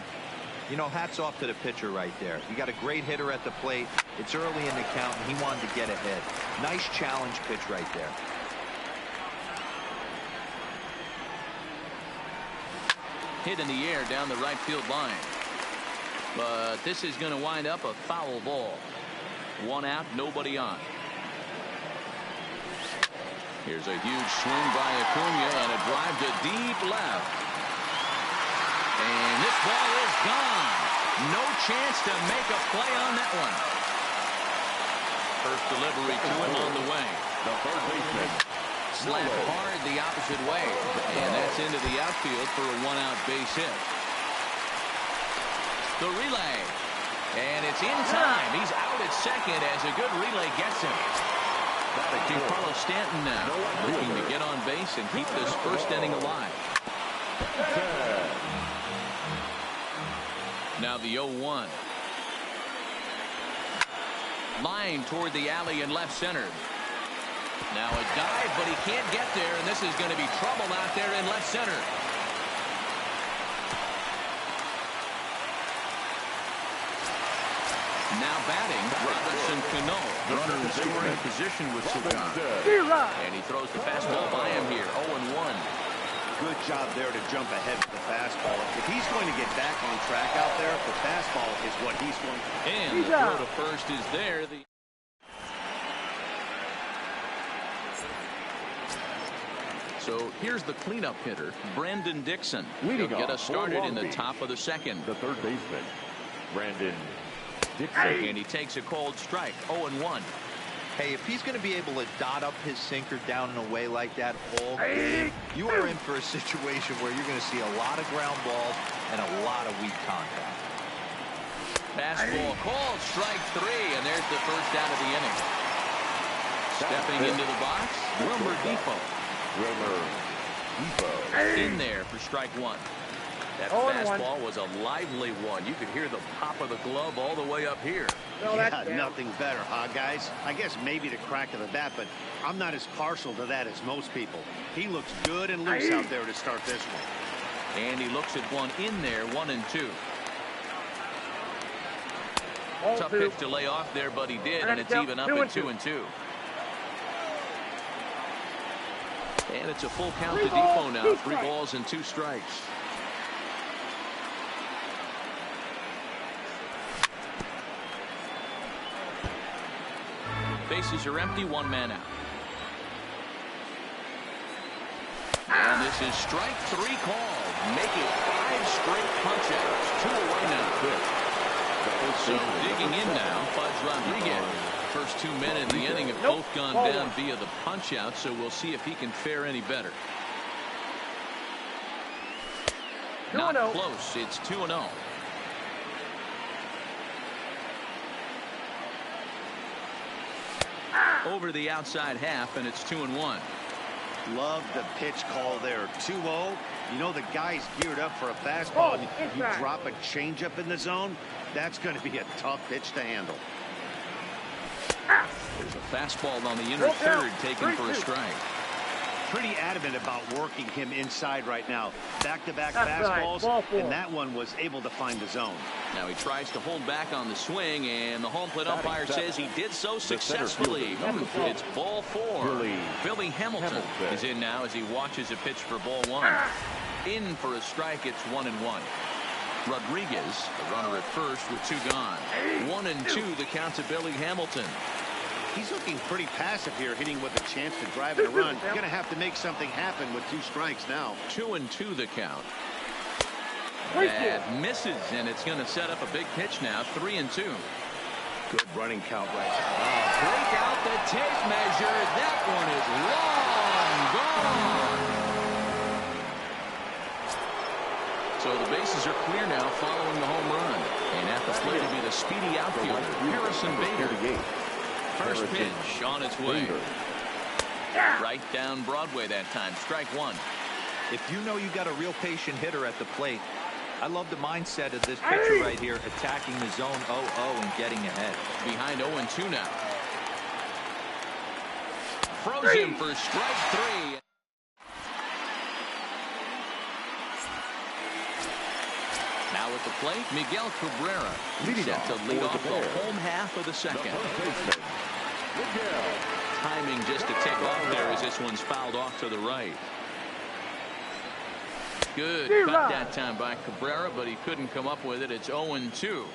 You know, hats off to the pitcher right there. You got a great hitter at the plate. It's early in the count, and he wanted to get ahead. Nice challenge pitch right there. Hit in the air down the right field line. But this is going to wind up a foul ball. 1 out, nobody on. Here's a huge swing by Acuna and a drive to deep left. And this ball is gone. No chance to make a play on that one. First delivery to him on the way. the third baseman. Slapped hard the opposite way. And that's into the outfield for a 1-out base hit. The relay. And it's in time. He's out at second as a good relay gets him. Carlos Stanton now looking to get on base and keep this first inning alive. Now the 0-1. Line toward the alley in left center. Now a dive, but he can't get there, and this is going to be trouble out there in left center. Now batting, Robinson Cano. Runner in scoring position with Sugan. And he throws the fastball by him here, 0-1. Good job there to jump ahead with the fastball. If he's going to get back on track out there, the fastball is what he's going to. And the throw to first is there. So here's the cleanup hitter, Brandon Dixon. He'll get us started in the top of the second. The third baseman, Brandon Dixon. And he takes a cold strike, 0-1. Hey, if he's going to be able to dot up his sinker down and away like that all game, you are in for a situation where you're going to see a lot of ground balls and a lot of weak contact. Fastball called, strike 3, and there's the first out of the inning. Stepping into the box, Wilmer Depot. In there for strike 1. That fastball was a lively one. You could hear the pop of the glove all the way up here. Yeah, nothing better, huh, guys? I guess maybe the crack of the bat, but I'm not as partial to that as most people. He looks good and loose out there to start this one. And he looks at one in there, 1-2. Ball Tough 2. pitch to lay off there, but he did, and it's even up at 2-2. And it's a full count to Defoe now. 3 balls and 2 strikes. Bases are empty, 1 man out. And this is strike 3 called. Make it 5 straight punch-outs. 2 away now. So digging in now, Fudge Rodriguez. First 2 men in the inning have both gone down via the punch-out, so we'll see if he can fare any better. Not close. It's 2-0. Over the outside half, and it's 2-1. Love the pitch call there. 2-0. You know the guy's geared up for a fastball. You drop a changeup in the zone, that's going to be a tough pitch to handle. There's a fastball on the inner third taken for a strike. Pretty adamant about working him inside right now. Back-to-back fastballs, and that one was able to find the zone. Now he tries to hold back on the swing, and the home plate umpire says he did so successfully. It's ball 4. Billy Hamilton is in now as he watches a pitch for ball 1. In for a strike, it's 1-1. Rodriguez, the runner at first with 2 gone. 1-2 the count to Billy Hamilton. He's looking pretty passive here, hitting with a chance to drive in a run. You're going to have to make something happen with 2 strikes now. 2-2 the count. That misses, and it's going to set up a big pitch now. 3-2. Good running count right now. Break out the tape measure. That one is long gone. So the bases are clear now following the home run. And at the plate will be the speedy outfielder, Harrison Bader. First pitch on its way. Right down Broadway that time. Strike 1. If you know you got a real patient hitter at the plate, I love the mindset of this pitcher right here, attacking the zone 0-0 and getting ahead. Behind 0-2 now. Froze him for strike 3. Now at the plate, Miguel Cabrera set to lead off the home half of the second. Timing just to take off there as this one's fouled off to the right. Good cut that time by Cabrera, but he couldn't come up with it. It's 0-2.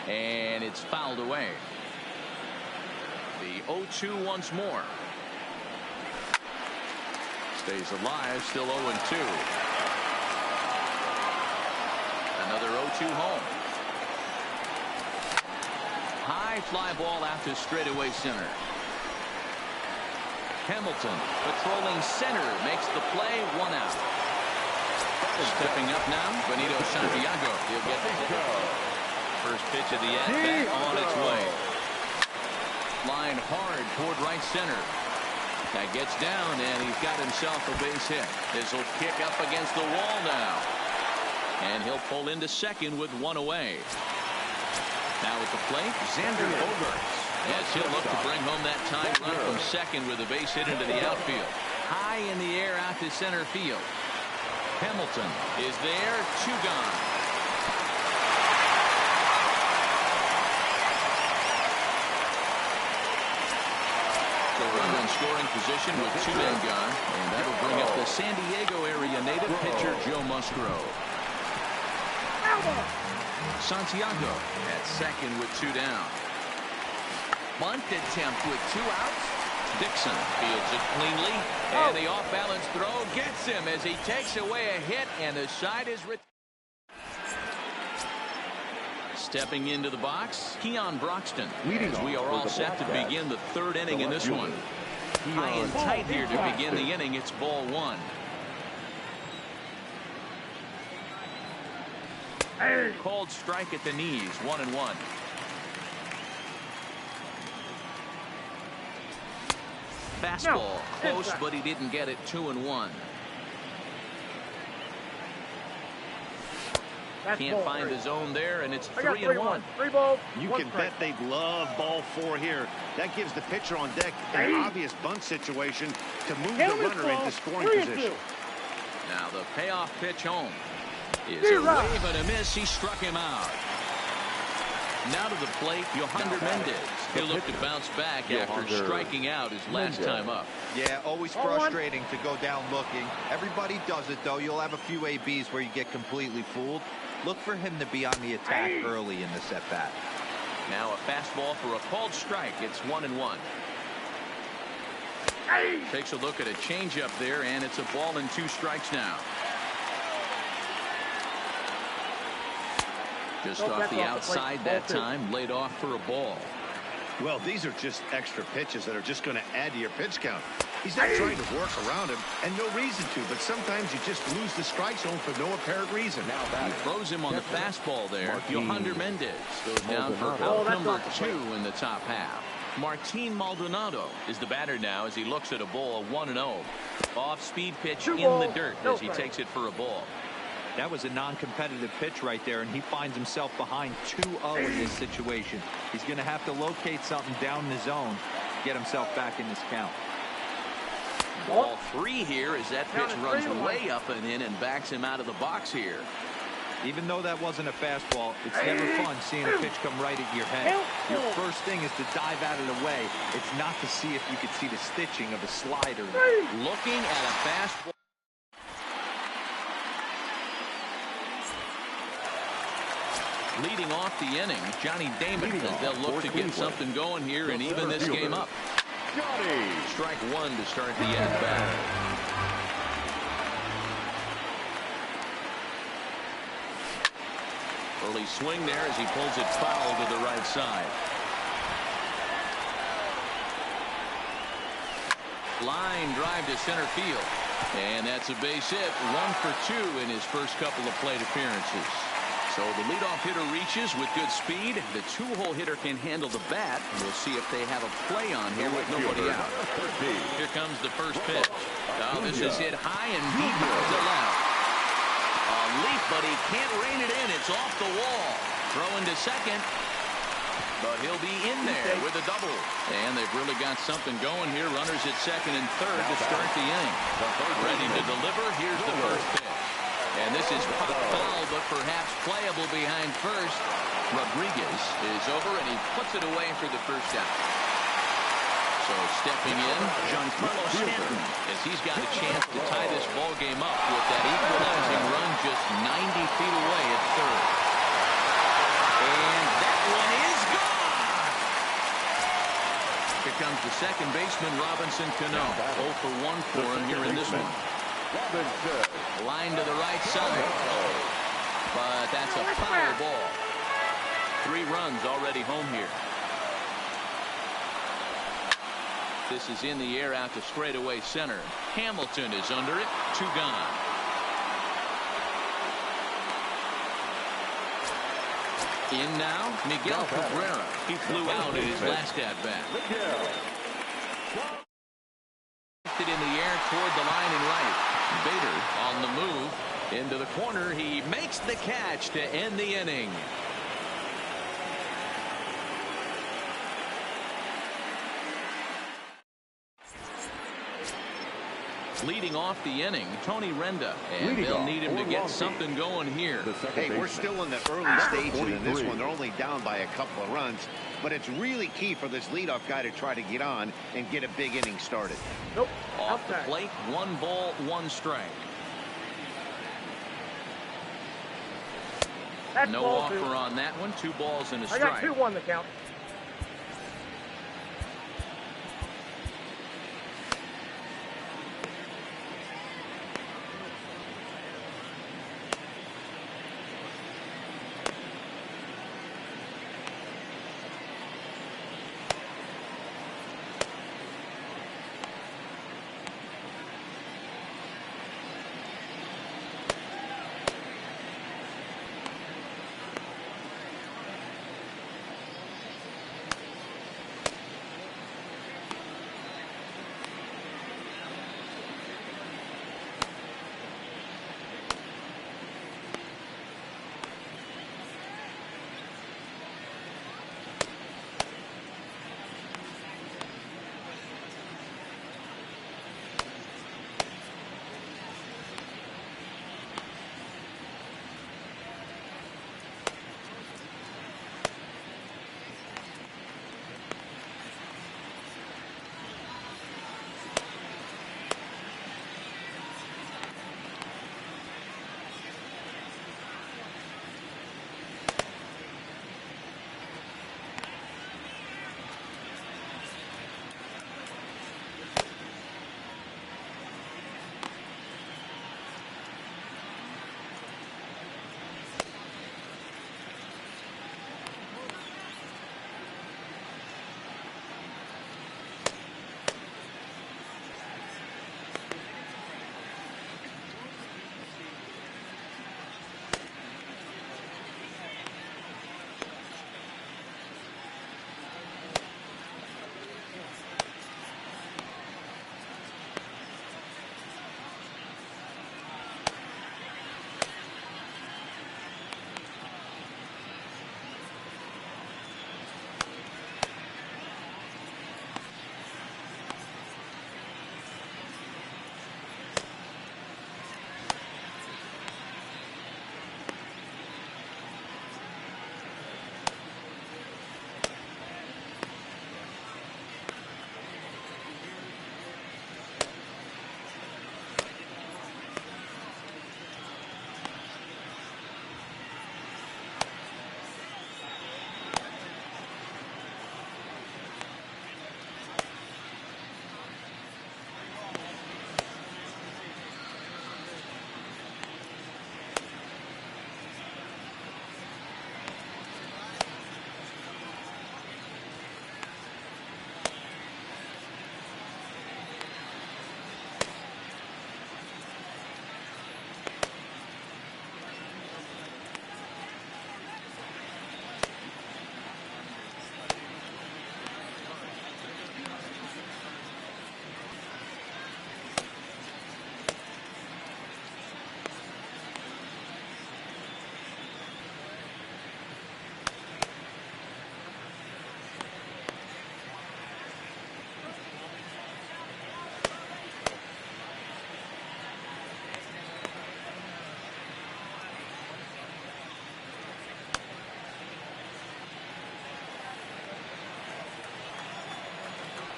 And it's fouled away. The 0-2 once more. Stays alive, still 0-2. Another 0-2 home. High fly ball out to straightaway center. Hamilton patrolling center makes the play, 1 out. Stepping up now, Benito Santiago. He'll get the hit. First pitch of the at-bat on its way. Line hard toward right center. That gets down, and he's got himself a base hit. This will kick up against the wall now. And he'll pull into second with 1 away. Now at the plate, Xander Bogaerts. Yes, he'll look to bring home that tying run from second with a base hit into the outfield. High in the air out to center field. Hamilton is there, 2 gone. The runner in scoring position with 2 men gone, and that'll bring up the San Diego area native pitcher Joe Musgrove. Santiago at second with 2 down. Bunt attempt with 2 outs. Dixon fields it cleanly, and the off-balance throw gets him as he takes away a hit, and the side is stepping into the box, Keon Broxton. As we are all set to begin the 3rd inning in this one. High and tight here to begin the inning. It's ball 1. Called strike at the knees, 1-1. Fastball close, but he didn't get it. 2-1. Can't find the zone there, and it's 3-1. 3 balls. You can bet they'd love ball 4 here. That gives the pitcher on deck an obvious bunt situation to move the runner into scoring position. Now the payoff pitch home. is a wave and a miss. He struck him out. Now to the plate, Yohander Mendez. He'll look to bounce back after striking out his last time up. Yeah, always frustrating to go down looking. Everybody does it, though. You'll have a few ABs where you get completely fooled. Look for him to be on the attack early in this at-bat. Now a fastball for a called strike. It's 1-1. Takes a look at a changeup there, and it's a ball and 2 strikes now. Just off the outside that time, laid off for a ball. Well, these are just extra pitches that are just going to add to your pitch count. He's not trying to work around him, and no reason to, but sometimes you just lose the strike zone for no apparent reason. He throws him on the fastball there. Yohander Mendez goes down for out number 2 in the top half. Martin Maldonado is the batter now as he looks at a ball, 1-0. Off-speed pitch in the dirt as he takes it for a ball. That was a non-competitive pitch right there, and he finds himself behind 2-0 in this situation. He's going to have to locate something down the zone, get himself back in this count. Ball 3 here as that pitch runs way up and in and backs him out of the box here. Even though that wasn't a fastball, it's never fun seeing a pitch come right at your head. Your first thing is to dive out of the way. It's not to see if you could see the stitching of a slider. Looking at a fastball. Leading off the inning, Johnny Damon. They'll look to get something going here and even this game up. Strike 1 to start the at-bat. Early swing there as he pulls it foul to the right side. Line drive to center field. And that's a base hit. 1 for 2 in his first couple of plate appearances. So the leadoff hitter reaches with good speed. The 2-hole hitter can handle the bat. We'll see if they have a play on here with nobody out. Here comes the first pitch. Oh, this is hit high and deep to left. A leap, but he can't rein it in. It's off the wall. Throw into second. But he'll be in there with a double. And they've really got something going here. Runners at second and third to start the inning. Ready to deliver. Here's the first pitch. And this is foul, but perhaps playable behind first. Rodriguez is over, and he puts it away for the first out. So stepping in, Giancarlo Stanton, as he's got a chance to tie this ball game up with that equalizing run just 90 feet away at third. And that one is gone. Here comes the second baseman, Robinson Cano. 0 for 1 for him here in this one. Line to the right side. But that's a foul ball. 3 runs already home here. This is in the air out to straightaway center. Hamilton is under it. 2 gone. In now, Miguel Cabrera. He flew out in his last at-bat. In the air toward the line and right. Bader on the move into the corner. He makes the catch to end the inning. Leading off the inning, Tony Renda, and they'll need him to get something going here. Hey, we're still in the early stages in this one. They're only down by a couple of runs, but it's really key for this leadoff guy to try to get on and get a big inning started. Nope. Off the plate, 1 ball, 1 strike. That's No ball offer 2. on that one. 2 balls and a I strike. got 2-1 the count.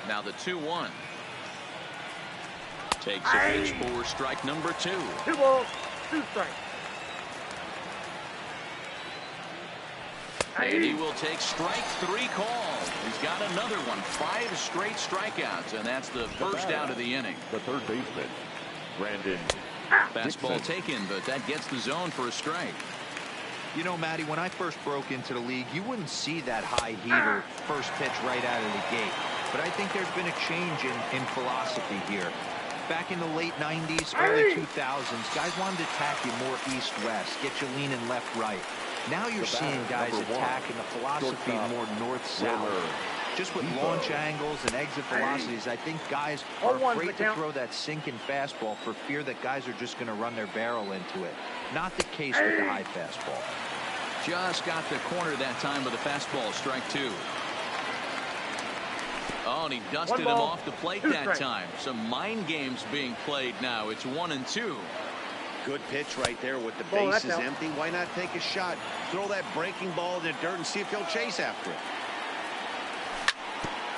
Now the 2-1. Takes a pitch for strike number 2. 2 balls, 2 strikes. And he will take strike 3 call. He's got another one. 5 straight strikeouts, and that's the first out of the inning. The third baseman, Brandon. Fastball taken, but that gets the zone for a strike. You know, Matty, when I first broke into the league, you wouldn't see that high heater first pitch right out of the gate. But I think there's been a change in philosophy here. Back in the late 90s, early 2000s, guys wanted to attack you more east-west, get you leaning left-right. Now you're seeing guys attack in the philosophy more north-south. Just with launch angles and exit velocities, I think guys are afraid to throw that sinking fastball for fear that guys are just going to run their barrel into it. Not the case with the high fastball. Just got the corner that time with a fastball, strike 2. Oh, and he dusted him off the plate that time. Some mind games being played now. It's 1-2. Good pitch right there with the bases empty. Why not take a shot? Throw that breaking ball in the dirt and see if he'll chase after it.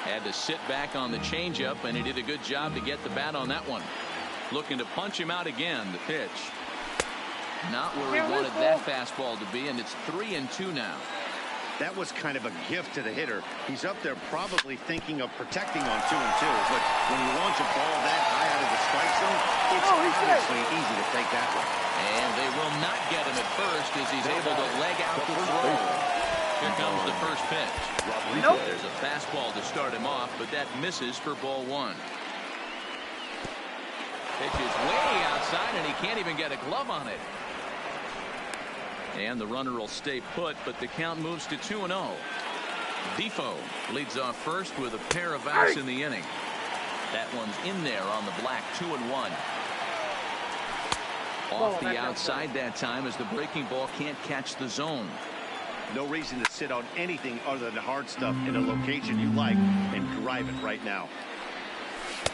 Had to sit back on the changeup, and he did a good job to get the bat on that one. Looking to punch him out again. The pitch. Not where he wanted that fastball to be, and it's 3-2 now. That was kind of a gift to the hitter. He's up there probably thinking of protecting on 2-2, but when you launch a ball that high out of the strike zone, it's obviously easy to take that one. And they will not get him at first as he's able to leg out the throw. Here comes the first pitch. There's a fastball to start him off, but that misses for ball 1. Pitch is way outside, and he can't even get a glove on it. And the runner will stay put, but the count moves to 2-0. Defoe leads off first with a pair of outs in the inning. That one's in there on the black. 2-1. Off the outside that time as the breaking ball can't catch the zone. No reason to sit on anything other than hard stuff in a location you like and drive it right now.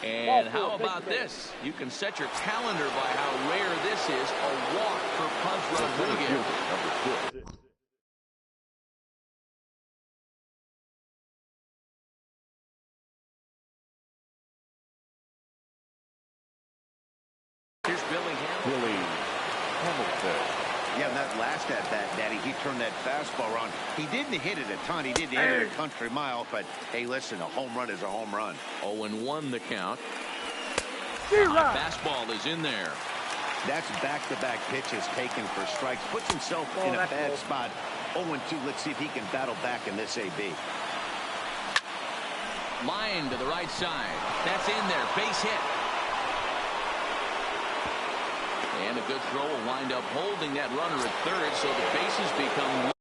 And how about this? You can set your calendar by how rare this is. A walk for Pudge Rodriguez. Here's Billy Hamilton. Yeah, and that last at-bat, Daddy, he turned that fastball around. He didn't hit it a ton. He didn't hit it a country mile, but, hey, listen, a home run is a home run. 0-1 the count. Fastball is in there. That's back-to-back pitches taken for strikes. Puts himself in a bad spot. 0-2. Let's see if he can battle back in this AB. Line to the right side. That's in there. Base hit. And a good throw will wind up holding that runner at third, so the bases become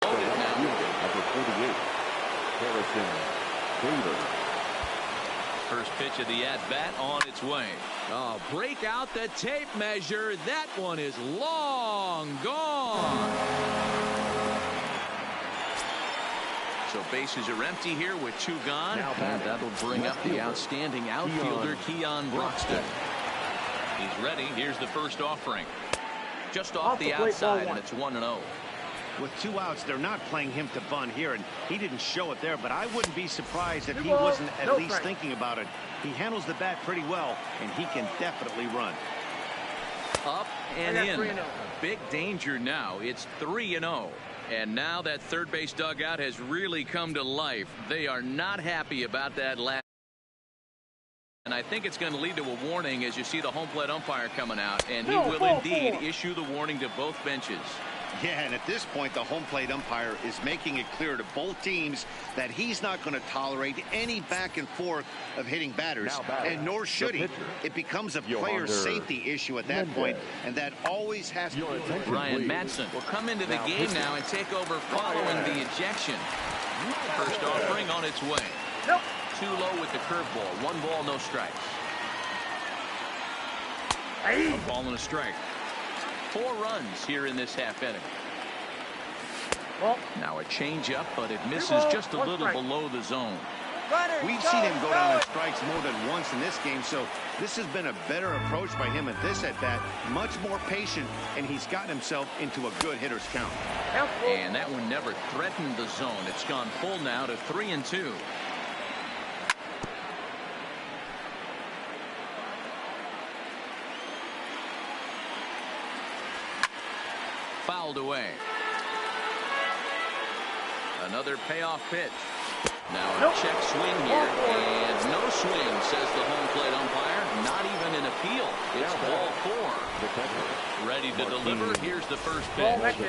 loaded now. Number 48, Harrison Taylor. First pitch of the at-bat on its way. Oh, break out the tape measure. That one is long gone. So bases are empty here with 2 gone. And that'll bring up the outstanding outfielder, Keon Broxton. He's ready. Here's the first offering. Just off the outside, and it's 1-0. With 2 outs, they're not playing him to bunt here, and he didn't show it there, but I wouldn't be surprised if he wasn't at least thinking about it. He handles the bat pretty well, and he can definitely run. Up and in. Big danger now. It's 3-0. And now that third base dugout has really come to life. They are not happy about that last. And I think it's going to lead to a warning as you see the home plate umpire coming out. And he will indeed issue the warning to both benches. Yeah, and at this point, the home plate umpire is making it clear to both teams that he's not going to tolerate any back and forth of hitting batters, and nor should he. It becomes a player safety issue at that point, and that always has to be. Ryan Madsen will come into the game now and take over following the ejection. First offering on its way. Too low with the curveball. 1 ball, no strikes. A ball and a strike. 4 runs here in this half inning. Now a changeup, but it misses just a little below the zone. We've seen him go down in strikes more than once in this game, so this has been a better approach by him at this at-bat. Much more patient, and he's gotten himself into a good hitter's count. And that one never threatened the zone. It's gone full now to 3-2. Fouled away. Another payoff pitch. Now a check swing here, and no swing, says the home plate umpire. Not even an appeal. It's ball 4. Ready to deliver. Here's the first pitch.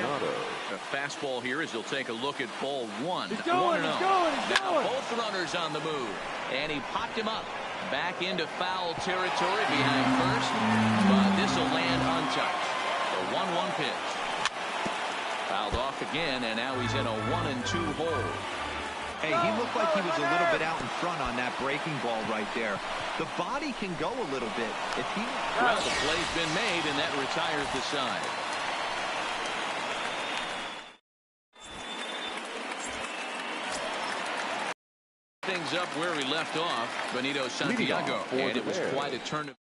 A fastball here as he'll take a look at ball 1. 1-0. Now both runners on the move, and he popped him up back into foul territory behind first, but this will land untouched. The 1-1 pitch. Fouled off again, and now he's in a 1-2 hole. Hey, he looked like he was a little bit out in front on that breaking ball right there. The body can go a little bit. If he... Well, the play's been made, and that retires the side. Things up where we left off, Benito Santiago, and it was quite a turn of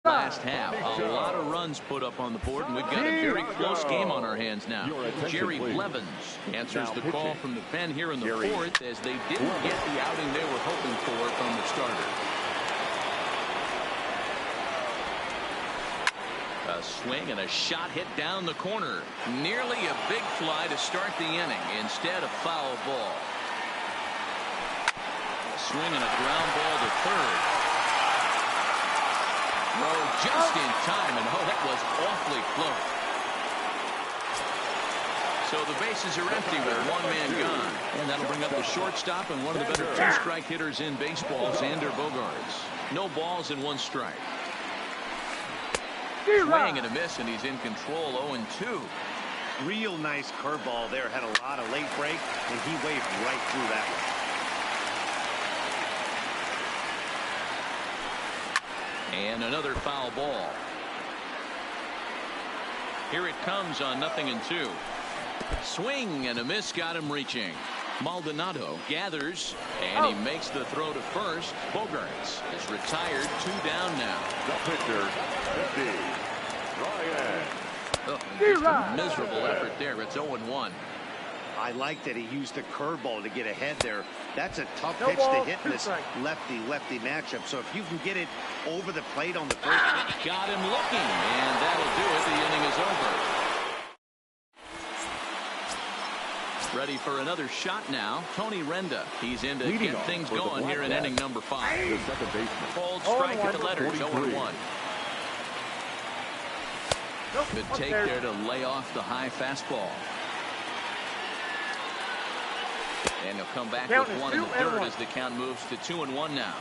last half. A lot of runs put up on the board, and we've got a very close game on our hands now. Jerry Blevins answers the call from the pen here in the fourth, as they didn't get the outing they were hoping for from the starter. A swing and a shot hit down the corner. Nearly a big fly to start the inning. Instead, a foul ball. A swing and a ground ball to third. Oh, just in time, and oh, that was awfully close. So the bases are empty with one man gone, and that'll bring up the shortstop and one of the better two-strike hitters in baseball, Xander Bogaerts. No balls and 1 strike. Swing and a miss, and he's in control. 0-2. Real nice curveball there. Had a lot of late break, and he waved right through that one. And another foul ball. Here it comes on 0-2. Swing and a miss got him reaching. Maldonado gathers, and he makes the throw to first. Bogaerts is retired. 2 down now. The pitcher, 50, Ryan. Oh, just a miserable effort there. It's 0-1. I like that he used the curveball to get ahead there. That's a tough pitch to hit in this lefty-lefty matchup. So if you can get it over the plate on the first pitch. Got him looking, and that'll do it. The inning is over. Ready for another shot now. Tony Renda. He's in to get things going here in inning number 5. The second baseman. Cold strike at the letters. 0-1. Good take there to lay off the high fastball. And he'll come back with 1 in the third as the count moves to 2-1 now.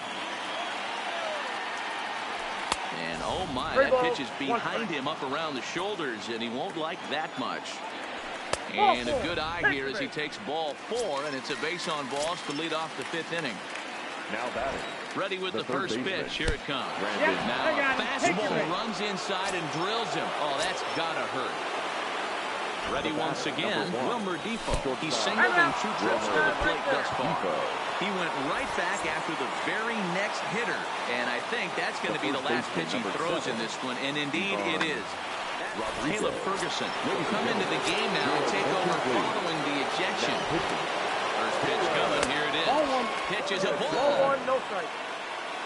And oh my, that pitch is behind him up around the shoulders, and he won't like that much. And a good eye here as he takes ball 4, and it's a base on balls to lead off the 5th inning. Now batting. Ready with the first pitch. Here it comes. Now a fastball runs inside and drills him. Oh, that's gotta hurt. Ready once again, Wilmer Depot. He's singled in 2 trips to the plate thus far. He went right back after the very next hitter, and I think that's going to be the last pitch he throws in this one, and indeed it is. Caleb Ferguson will come into the game now and take over following the ejection. First pitch coming, here it is. Pitch is a ball.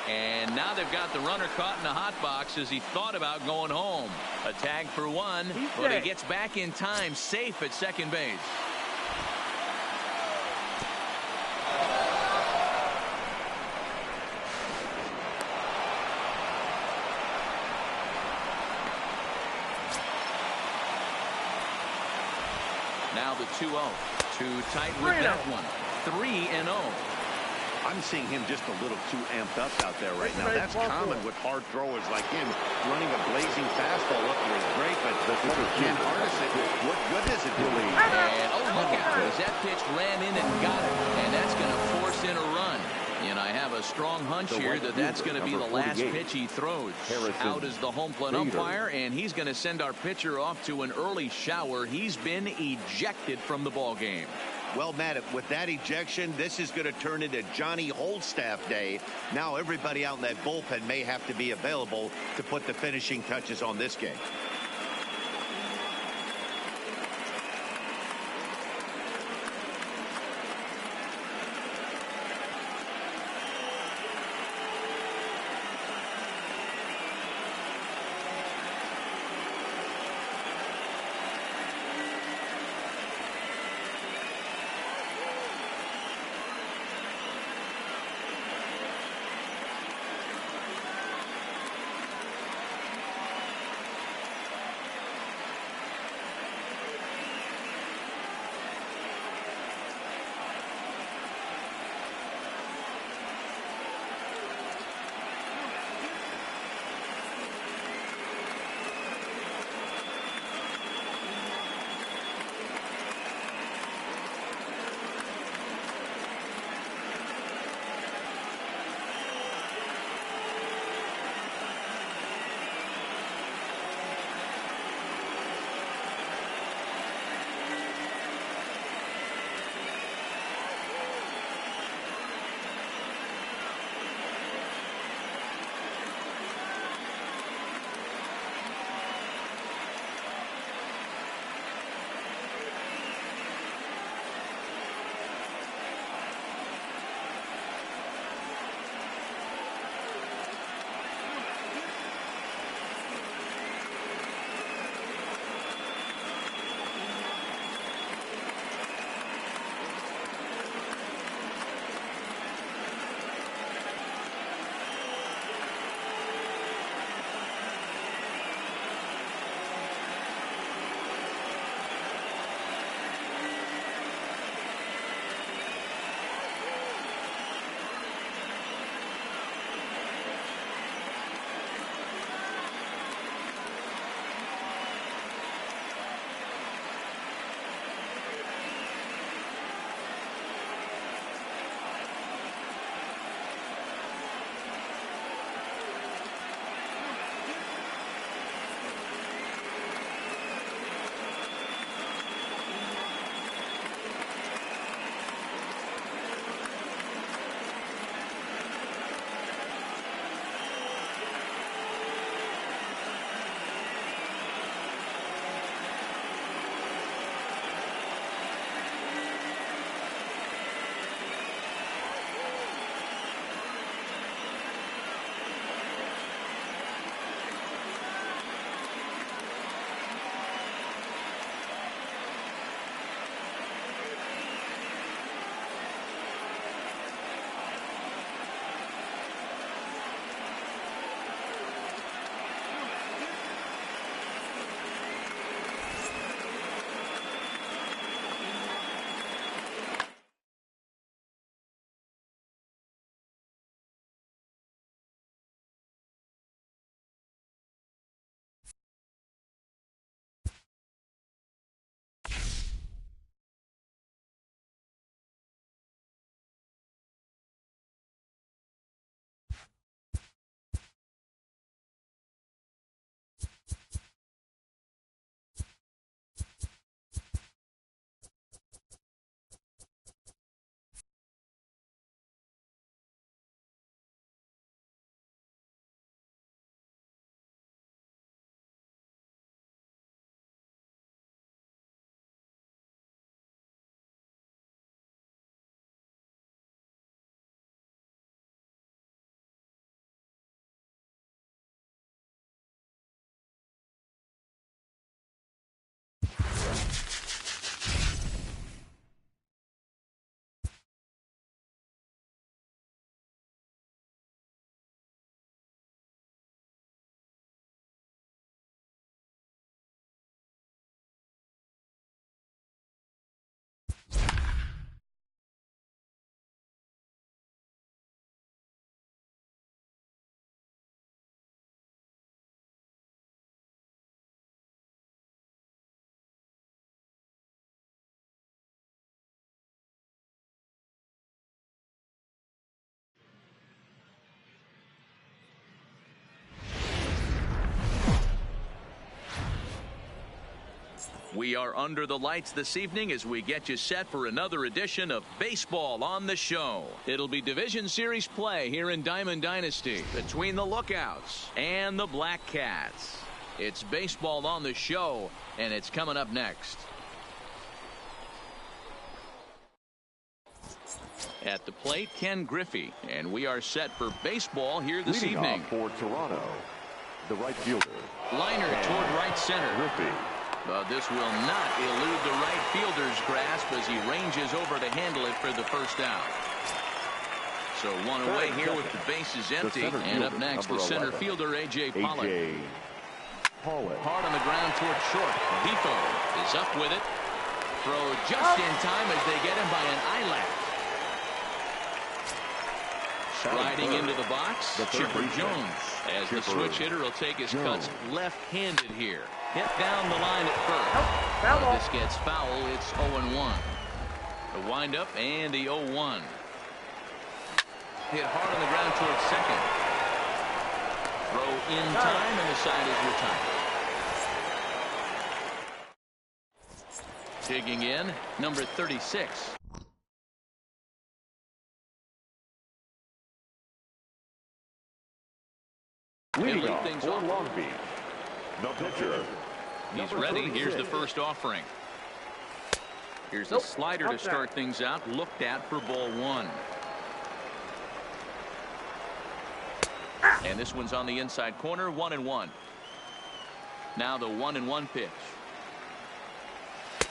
And now they've got the runner caught in the hot box as he thought about going home. A tag for 1, but he gets back in time, safe at second base. Now the 2-0. Too tight with that one. 3-0. I'm seeing him just a little too amped up out there right now. That's common with hard throwers like him. Running a blazing fastball up there is great, but if you can't harness it, what good is it doing? And oh, look out, as that pitch ran in and got it, and that's going to force in a run. And I have a strong hunch here that that's going to be the last pitch he throws. Out is the home plate umpire, and he's going to send our pitcher off to an early shower. He's been ejected from the ball game. Well, Matt, with that ejection, this is going to turn into Johnny Holdstaff Day. Now everybody out in that bullpen may have to be available to put the finishing touches on this game. We are under the lights this evening as we get you set for another edition of Baseball on the Show. It'll be Division Series play here in Diamond Dynasty between the Lookouts and the Black Cats. It's Baseball on the Show, and it's coming up next. At the plate, Ken Griffey, and we are set for baseball here this evening. For Toronto, the right fielder. Liner toward right center. Griffey. But this will not elude the right fielder's grasp as he ranges over to handle it for the first out. So one away here with the bases empty. And up next, the center fielder, A.J. Pollock. Hard on the ground toward short. Depot is up with it. Throw just in time as they get him by an eyelash. Sliding into the box, Chipper Jones. As the switch hitter will take his cuts left-handed here. Hit down the line at first. This gets foul. It's 0-1. The windup and the 0-1. Hit hard on the ground towards second. Throw in time, and the side is retired. Digging in, number 36. Leading off for Long Beach, the pitcher. He's ready. Here's the first offering. Here's the slider to start things out. Looked at for ball one. And this one's on the inside corner. 1-1. Now the 1-1 pitch.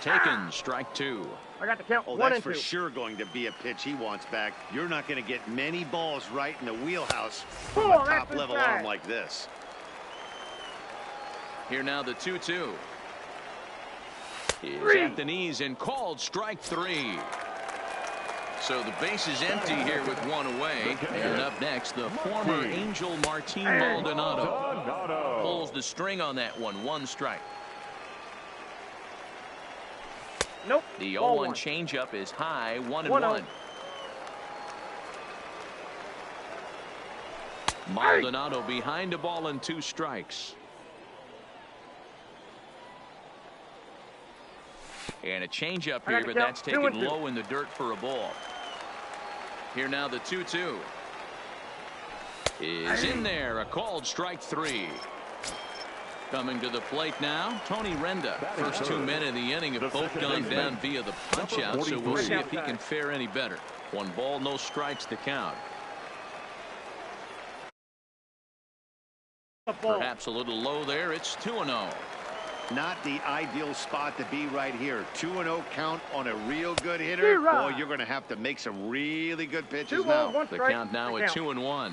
Taken. Strike two. I got the count. Oh, 1 that's and for 2. sure going to be a pitch he wants back. You're not going to get many balls right in the wheelhouse from Oh, a that's top-level inside. arm like this. Here now the 2-2. Is at the knees and called strike three. So the base is empty here with one away. And up next, the former Angel Martin Maldonado pulls the string on that one. One strike. Nope. The Ball 0-1 one. changeup is high. 1-1. 1-0. Maldonado behind a ball and 2 strikes. And a changeup here, but that's taken low in the dirt for a ball. Here now the 2-2 is in there. A called strike three. Coming to the plate now, Tony Renda. First 2 men in the inning have both gone down via the punch out, so we'll see if he can fare any better. 1 ball, no strikes to count. Perhaps a little low there. It's 2-0. Not the ideal spot to be right here. 2-0 count on a real good hitter. Boy, you're going to have to make some really good pitches now. The count now at 2-1.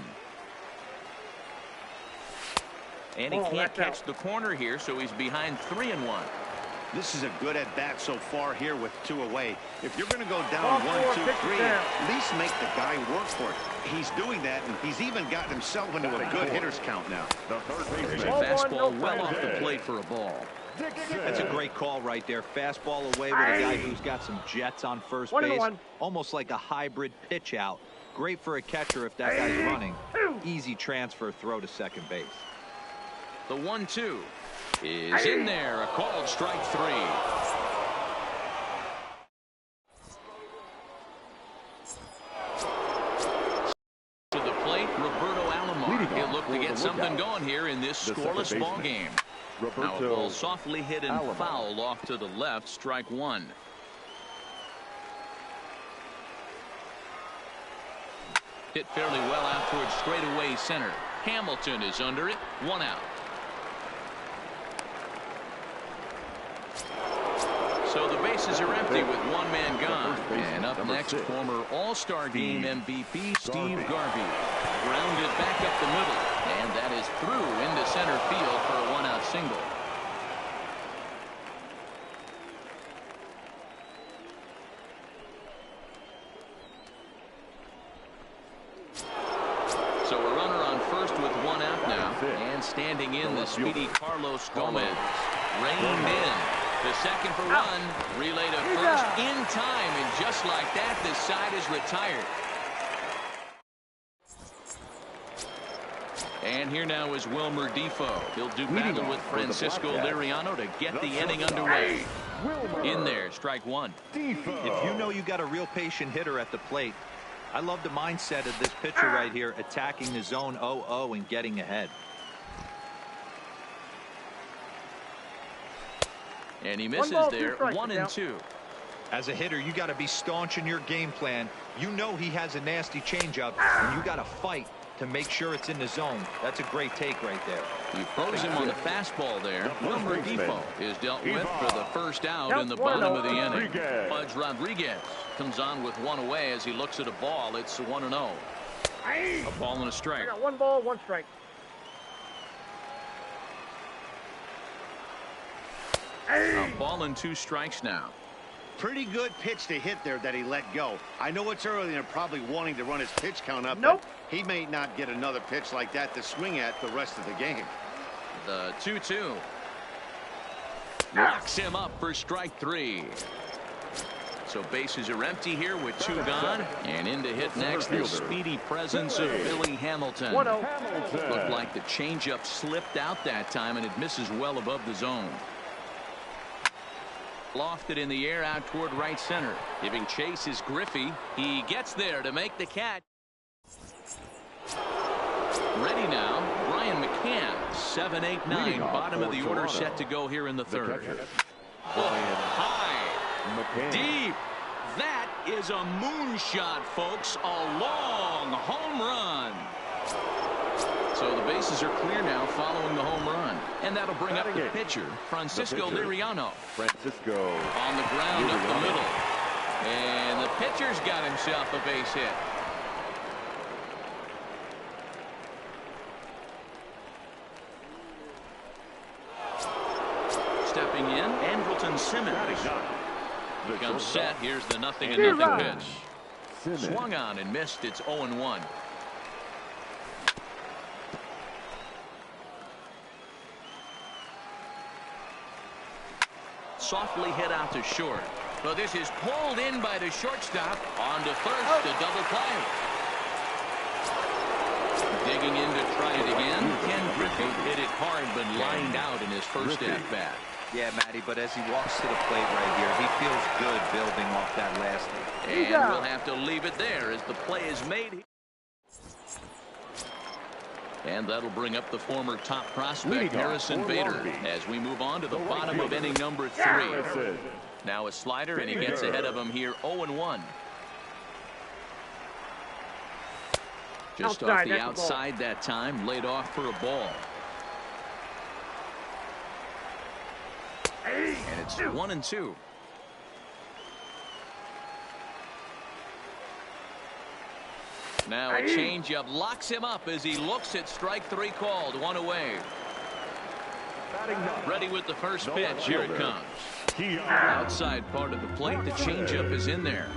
And he can't catch the corner here, so he's behind 3-1. This is a good at-bat so far here with 2 away. If you're going to go down 1, 2, 3, at least make the guy work for it. He's doing that, and he's even gotten himself into a good hitter's count now. There's a fastball well off the plate for a ball. That's a great call right there. Fastball away with a guy who's got some jets on first base. Almost like a hybrid pitch out. Great for a catcher if that guy's running. Easy transfer throw to second base. The 1-2 is in there. A called strike three. To the plate, Roberto Alomar. He'll look to get something going here in this scoreless ball game. Now a ball softly hit and foul off to the left. Strike one. Hit fairly well out towards straightaway center. Hamilton is under it. 1 out. So the bases are empty with 1 man gone. And up next, former All-Star Game MVP Steve Garvey. Grounded back up the middle. And that is through into center field for a 1-out single. So a runner on first with 1 out now. And standing in the speedy Carlos Gomez. Reined in. The second for 1. Relay to first in time. And just like that, this side is retired. And here now is Wilmer Defoe. He'll do battle with Francisco Liriano to get the inning underway. In there, strike one. If you know you got a real patient hitter at the plate, I love the mindset of this pitcher right here, attacking the zone 0-0 and getting ahead. And he misses there, 1-2. As a hitter, you got to be staunch in your game plan. You know he has a nasty changeup, and you got to fight to make sure it's in the zone. That's a great take right there. He froze him on the fastball there. Wilmer Defoe is dealt with for the first out in the bottom of the inning. Pudge Rodriguez comes on with one away as he looks at a ball. It's 1-0. A ball and a strike. I got 1 ball, 1 strike. A ball and 2 strikes now. Pretty good pitch to hit there that he let go. I know it's early and they're probably wanting to run his pitch count up. Nope. But he may not get another pitch like that to swing at the rest of the game. The 2-2. Knocks him up for strike 3. So bases are empty here with 2 gone. And in to hit next, the speedy presence of Billy Hamilton. 1-0. Looked like the changeup slipped out that time, and it misses well above the zone. Lofted in the air out toward right center. Giving chase is Griffey. He gets there to make the catch. Ready now, Brian McCann. 7-8-9. Bottom of the order set to go here in the third. High. Deep. That is a moonshot, folks. A long home run. So the bases are clear now following the home run. And that'll bring up the pitcher, Francisco Liriano. Francisco On the ground up the middle. And the pitcher's got himself a base hit. Stepping in, Andrelton Simmons. Comes set. Here's the 0-0 pitch. Swung on and missed. It's 0-1. Softly hit out to short. So this is pulled in by the shortstop. On to first, a double play. Digging in to try it again. Ken Griffey hit it hard but lined out in his first at-bat. Yeah, Matty, but as he walks to the plate right here, he feels good building off that last hit. And we'll have to leave it there as the play is made. And that'll bring up the former top prospect, Harrison Bader, as we move on to the bottom of inning number 3. Now a slider, and he gets ahead of him here, 0-1. Just off the outside that time, laid off for a ball. And it's 1-2. Now a changeup locks him up as he looks at strike 3 called. 1 away. Ready with the first pitch. Here it comes. Outside part of the plate. The changeup is in there.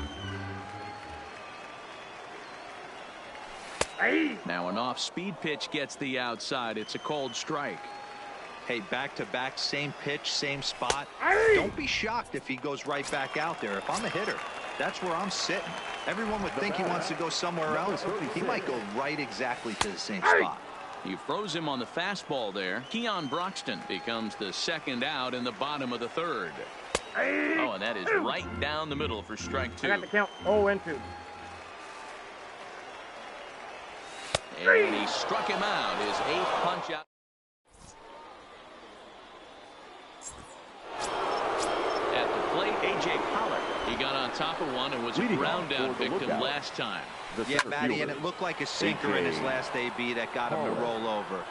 Now an off-speed pitch gets the outside. It's a called strike. Hey, back-to-back, same pitch, same spot. Don't be shocked if he goes right back out there. If I'm a hitter, that's where I'm sitting. Everyone would think he wants to go somewhere else. He might go right exactly to the same spot. You froze him on the fastball there. Keon Broxton becomes the second out in the bottom of the third. Oh, and that is right down the middle for strike 2. I got the count 0-2. And he struck him out. His 8th punch out. At the plate, A.J. Pollock. He got on top of one and was a ground down victim last time. Yeah, Matty, and it looked like a sinker in his last AB that got him to roll over.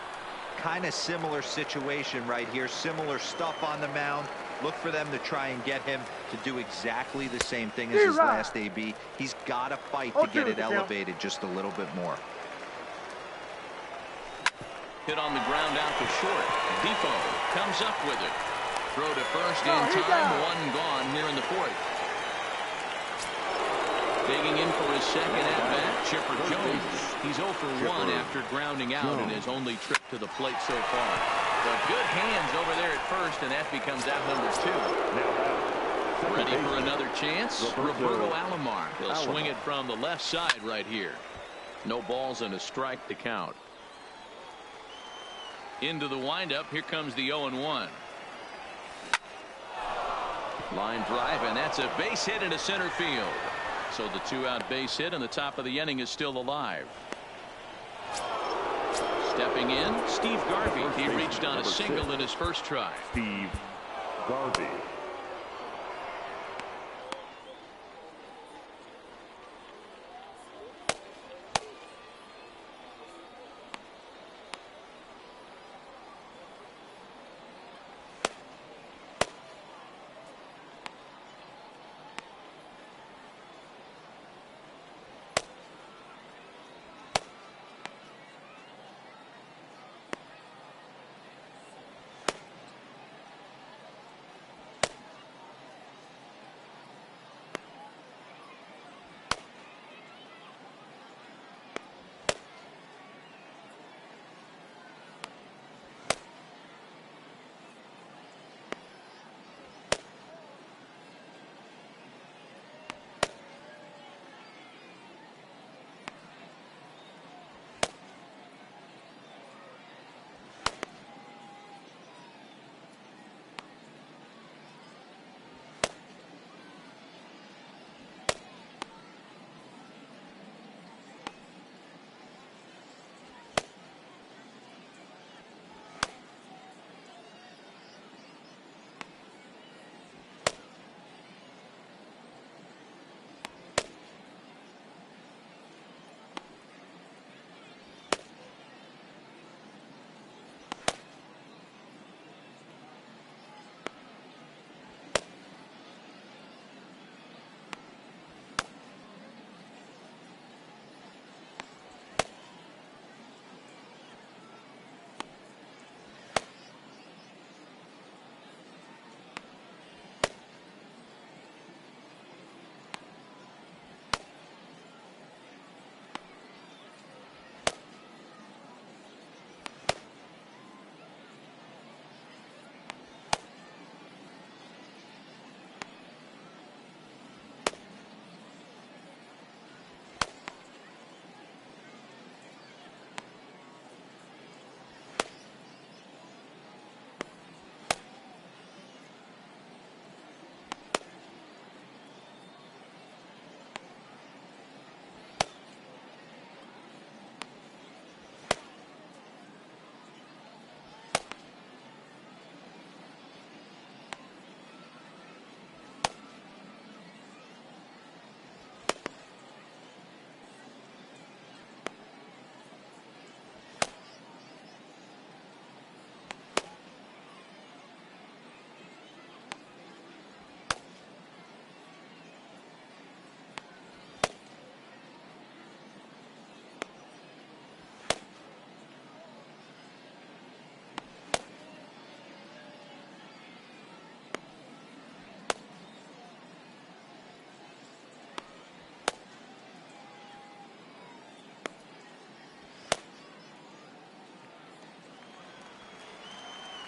Kind of similar situation right here. Similar stuff on the mound. Look for them to try and get him to do exactly the same thing as his last AB. He's got to fight to get it elevated just a little bit more. Hit on the ground out to short. Defoe comes up with it. Throw to first in time. 1 gone here in the 4th. Digging in for his second at-bat, Chipper Jones. He's 0 for 1 after grounding out in his only trip to the plate so far. But good hands over there at first, and that becomes out number 2. Ready for another chance? Roberto Alomar. He'll swing it from the left side right here. No balls and a strike to count. Into the windup. Here comes the 0-1. Line drive, and that's a base hit into center field. So the 2-out base hit and the top of the inning is still alive. Stepping in, Steve Garvey. He reached on a single in his first try. Steve Garvey.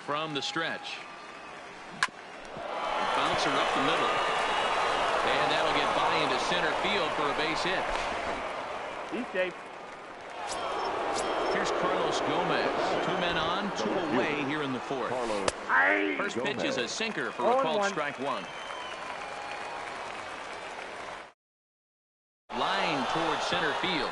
From the stretch. Bouncer up the middle. And that'll get by into center field for a base hit. He's safe. Here's Carlos Gomez. 2 men on, 2 away here in the 4th. Carlos First pitch Gomez. is a sinker for a called strike 1. Line towards center field.